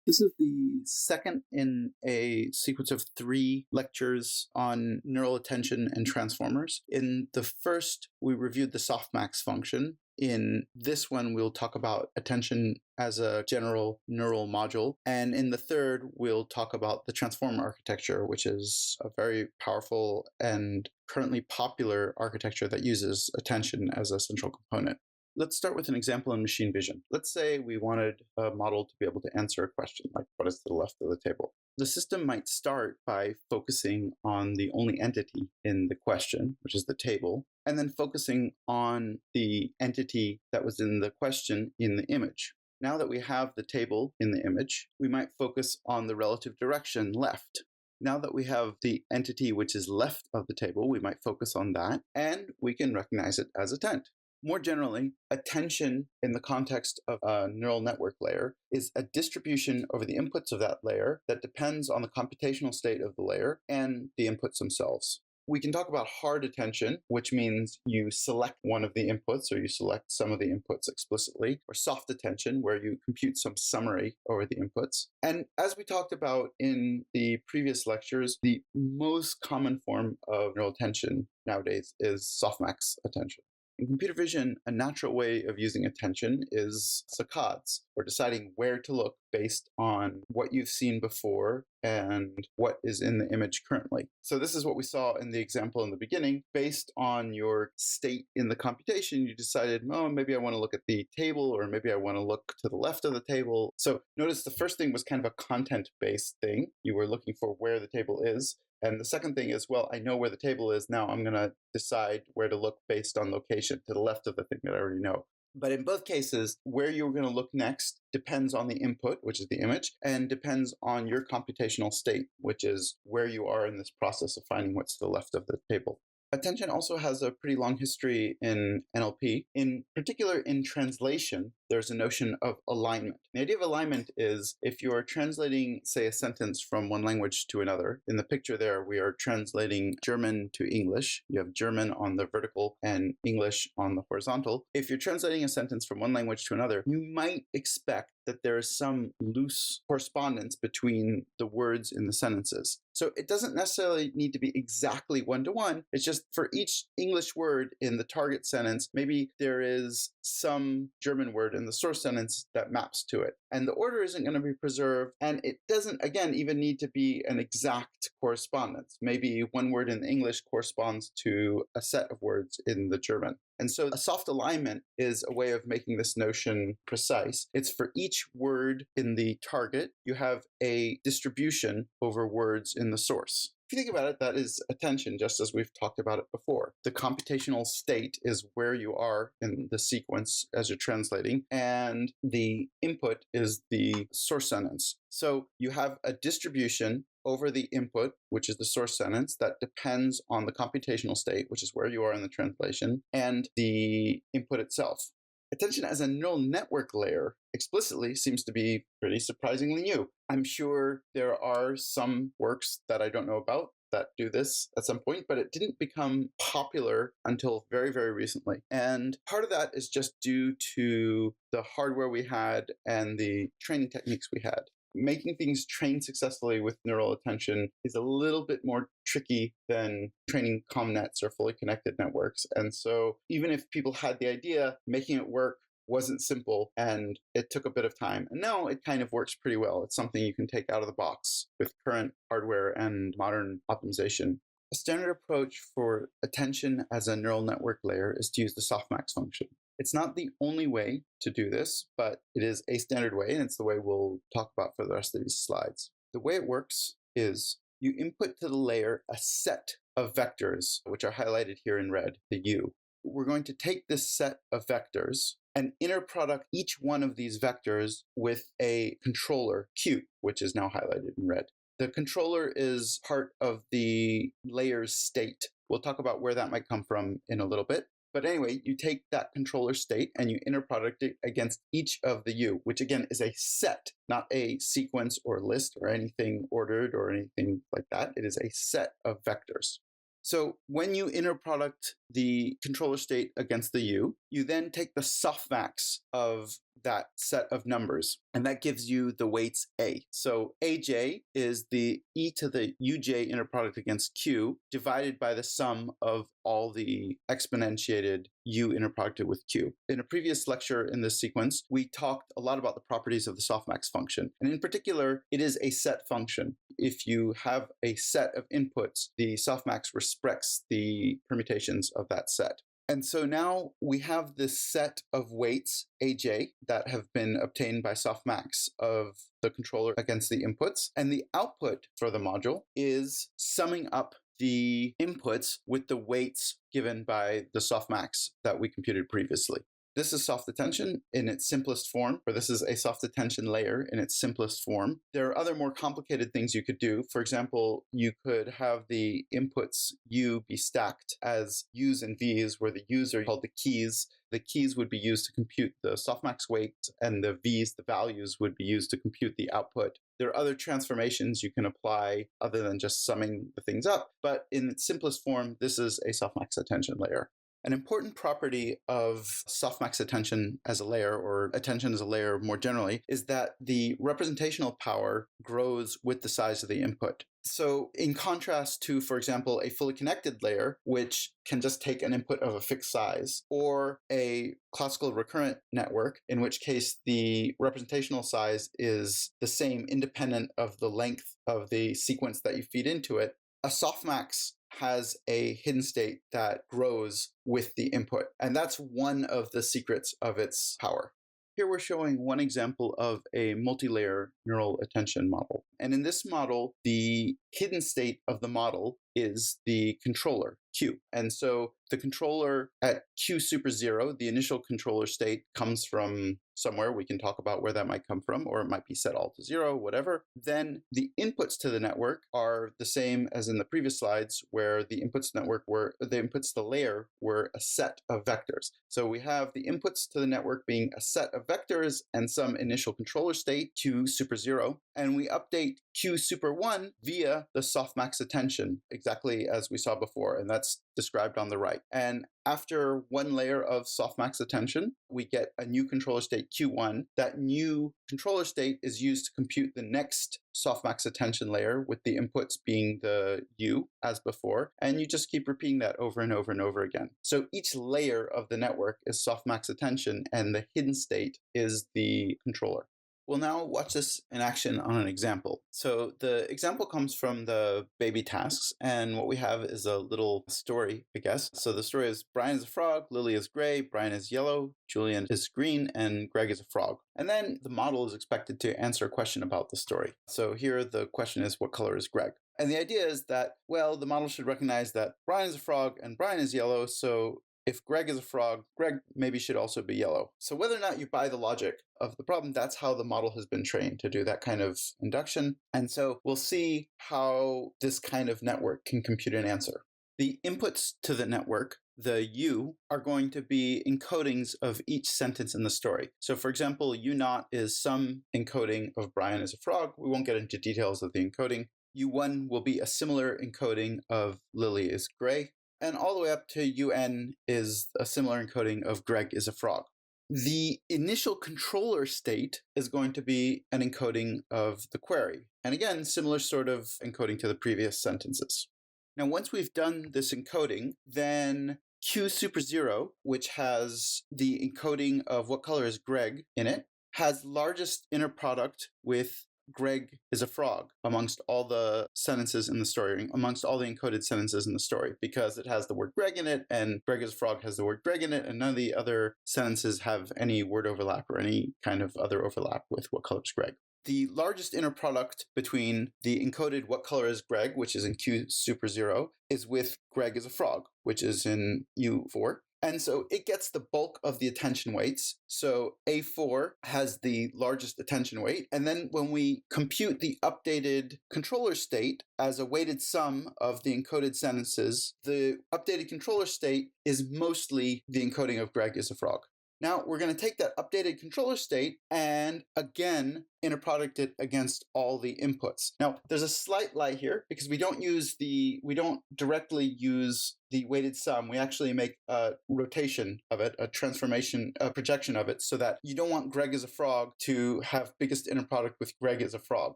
This is the second in a sequence of 3 lectures on neural attention and transformers. In the first, we reviewed the softmax function. In this one, we'll talk about attention as a general neural module. And in the third, we'll talk about the transformer architecture, which is a very powerful and currently popular architecture that uses attention as a central component. Let's start with an example in machine vision. Let's say we wanted a model to be able to answer a question, like what is to the left of the table. The system might start by focusing on the only entity in the question, which is the table, and then focusing on the entity that was in the question in the image. Now that we have the table in the image, we might focus on the relative direction left. Now that we have the entity which is left of the table, we might focus on that, and we can recognize it as attent. More generally, attention in the context of a neural network layer is a distribution over the inputs of that layer that depends on the computational state of the layer and the inputs themselves. We can talk about hard attention, which means you select one of the inputs or you select some of the inputs explicitly, or soft attention, where you compute some summary over the inputs. And as we talked about in the previous lectures, the most common form of neural attention nowadays is softmax attention. In computer vision, a natural way of using attention is saccades, or deciding where to look based on what you've seen before and what is in the image currently. So this is what we saw in the example in the beginning. Based on your state in the computation, you decided, oh, maybe I want to look at the table, or maybe I want to look to the left of the table. So notice the first thing was kind of a content-based thing. You were looking for where the table is. And the second thing is, well, I know where the table is. Now I'm going to decide where to look based on location to the left of the thing that I already know. But in both cases, where you're going to look next depends on the input, which is the image, and depends on your computational state, which is where you are in this process of finding what's to the left of the table. Attention also has a pretty long history in NLP. In particular, in translation, there's a notion of alignment. The idea of alignment is if you're translating, say, a sentence from one language to another. In the picture there, we are translating German to English. You have German on the vertical and English on the horizontal. If you're translating a sentence from one language to another, you might expect that there is some loose correspondence between the words in the sentences. So it doesn't necessarily need to be exactly one-to-one. It's just for each English word in the target sentence, maybe there is some German word in the source sentence that maps to it. And the order isn't going to be preserved. And it doesn't, again, even need to be an exact correspondence. Maybe one word in English corresponds to a set of words in the German. And so a soft alignment is a way of making this notion precise. It's for each word in the target, you have a distribution over words in the source. If you think about it, that is attention, just as we've talked about it before. The computational state is where you are in the sequence as you're translating, and the input is the source sentence. So you have a distribution over the input, which is the source sentence, that depends on the computational state, which is where you are in the translation, and the input itself. Attention as a neural network layer explicitly seems to be pretty surprisingly new. I'm sure there are some works that I don't know about that do this at some point, but it didn't become popular until very, very recently. And part of that is just due to the hardware we had and the training techniques we had. Making things train successfully with neural attention is a little bit more tricky than training ComNets or fully connected networks. And so even if people had the idea, making it work wasn't simple and it took a bit of time. And now it kind of works pretty well. It's something you can take out of the box with current hardware and modern optimization. A standard approach for attention as a neural network layer is to use the softmax function. It's not the only way to do this, but it is a standard way, and it's the way we'll talk about for the rest of these slides. The way it works is you input to the layer a set of vectors, which are highlighted here in red, the U. We're going to take this set of vectors and inner product each one of these vectors with a controller, Q, which is now highlighted in red. The controller is part of the layer's state. We'll talk about where that might come from in a little bit. But anyway, you take that controller state and you inner product it against each of the U, which again is a set, not a sequence or list or anything ordered or anything like that. It is a set of vectors. So when you inner product the controller state against the U, you then take the softmax of that set of numbers, and that gives you the weights A. So AJ is the E to the UJ inner product against Q divided by the sum of all the exponentiated U inner producted with Q. In a previous lecture in this sequence, we talked a lot about the properties of the softmax function. And in particular, it is a set function. If you have a set of inputs, the softmax respects the permutations of that set. And so now we have this set of weights, AJ, that have been obtained by softmax of the controller against the inputs. And the output for the module is summing up the inputs with the weights given by the softmax that we computed previously. This is soft attention in its simplest form, or this is a soft attention layer in its simplest form. There are other more complicated things you could do. For example, you could have the inputs U be stacked as U's and V's, where the U's are called the keys. The keys would be used to compute the softmax weight, and the V's, the values, would be used to compute the output. There are other transformations you can apply other than just summing the things up, but in its simplest form, this is a softmax attention layer. An important property of softmax attention as a layer, or attention as a layer more generally, is that the representational power grows with the size of the input. So in contrast to, for example, a fully connected layer, which can just take an input of a fixed size, or a classical recurrent network, in which case the representational size is the same independent of the length of the sequence that you feed into it, a softmax has a hidden state that grows with the input. And that's one of the secrets of its power. Here we're showing one example of a multi-layer neural attention model. And in this model, the hidden state of the model is the controller, Q. And so the controller at Q super 0, the initial controller state comes from somewhere. We can talk about where that might come from, or it might be set all to 0, whatever. Then the inputs to the network are the same as in the previous slides, where the inputs to the layer were a set of vectors. So we have the inputs to the network being a set of vectors and some initial controller state, Q super 0, and we update Q super 1 via the softmax attention, exactly as we saw before, and that's described on the right. And after one layer of softmax attention, we get a new controller state Q1. That new controller state is used to compute the next softmax attention layer, with the inputs being the U as before, and you just keep repeating that over and over and over again. So each layer of the network is softmax attention, and the hidden state is the controller. We'll now watch this in action on an example. So the example comes from the baby tasks, and what we have is a little story, I guess. So the story is Brian is a frog, Lily is gray, Brian is yellow, Julian is green, and Greg is a frog. And then the model is expected to answer a question about the story. So here the question is, what color is Greg? And the idea is that, well, the model should recognize that Brian is a frog and Brian is yellow, so if Greg is a frog, Greg maybe should also be yellow. So whether or not you buy the logic of the problem, that's how the model has been trained to do that kind of induction. And so we'll see how this kind of network can compute an answer. The inputs to the network, the U, are going to be encodings of each sentence in the story. So for example, U0 is some encoding of Brian as a frog. We won't get into details of the encoding. U1 will be a similar encoding of Lily is gray. And all the way up to UN is a similar encoding of Greg is a frog. The initial controller state is going to be an encoding of the query. And again, similar sort of encoding to the previous sentences. Now, once we've done this encoding, then Q super 0, which has the encoding of what color is Greg in it, has largest inner product with Greg is a frog amongst all the sentences in the story, amongst all the encoded sentences in the story, because it has the word Greg in it, and Greg is a frog has the word Greg in it, and none of the other sentences have any word overlap or any kind of other overlap with what color is Greg. The largest inner product between the encoded what color is Greg, which is in Q super 0, is with Greg is a frog, which is in U4. And so it gets the bulk of the attention weights. So A4 has the largest attention weight. And then when we compute the updated controller state as a weighted sum of the encoded sentences, the updated controller state is mostly the encoding of Greg is a frog. Now we're going to take that updated controller state and again inner product it against all the inputs. Now there's a slight lie here because we don't directly use the weighted sum. We actually make a rotation of it, a transformation, a projection of it, so that you don't want Greg as a frog to have biggest inner product with Greg as a frog.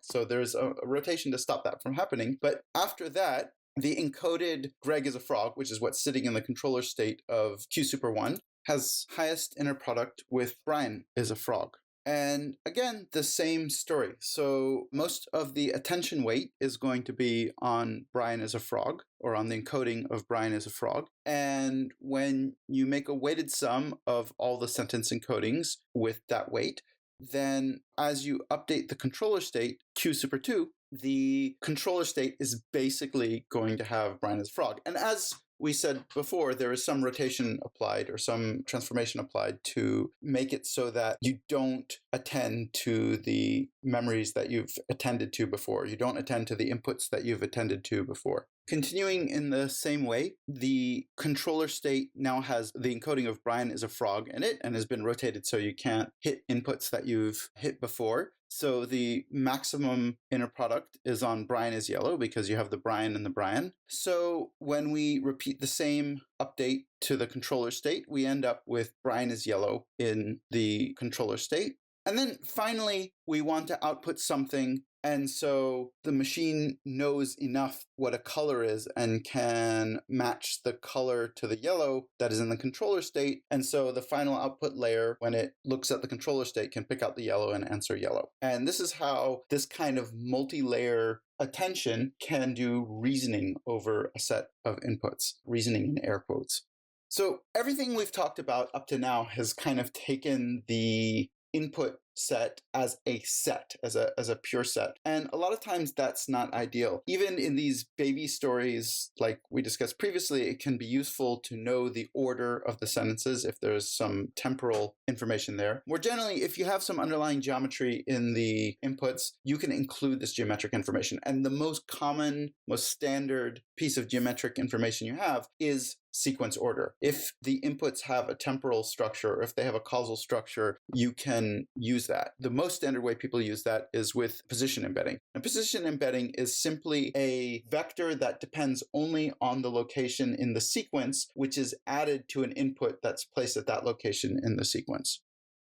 So there's a rotation to stop that from happening. But after that, the encoded Greg as a frog, which is what's sitting in the controller state of QSuper1, has highest inner product with Brian is a frog. And again, the same story. So most of the attention weight is going to be on Brian as a frog, or on the encoding of Brian as a frog. And when you make a weighted sum of all the sentence encodings with that weight, then as you update the controller state, QSuper2, the controller state is basically going to have Brian as a frog. And as we said before, there is some rotation applied or some transformation applied to make it so that you don't attend to the memories that you've attended to before. You don't attend to the inputs that you've attended to before. Continuing in the same way, the controller state now has the encoding of Brian as a frog in it and has been rotated so you can't hit inputs that you've hit before. So the maximum inner product is on Brian is yellow because you have the Brian and the Brian. So when we repeat the same update to the controller state, we end up with Brian is yellow in the controller state. And then finally, we want to output something. And so the machine knows enough what a color is and can match the color to the yellow that is in the controller state. And so the final output layer, when it looks at the controller state, can pick out the yellow and answer yellow. And this is how this kind of multi-layer attention can do reasoning over a set of inputs, reasoning in air quotes. So everything we've talked about up to now has kind of taken the input set as a set, as a pure set. And a lot of times that's not ideal. Even in these baby stories, like we discussed previously, it can be useful to know the order of the sentences if there's some temporal information there. More generally, if you have some underlying geometry in the inputs, you can include this geometric information. And the most common, most standard piece of geometric information you have is sequence order. If the inputs have a temporal structure, or if they have a causal structure, you can use that. The most standard way people use that is with position embedding. And position embedding is simply a vector that depends only on the location in the sequence, which is added to an input that's placed at that location in the sequence.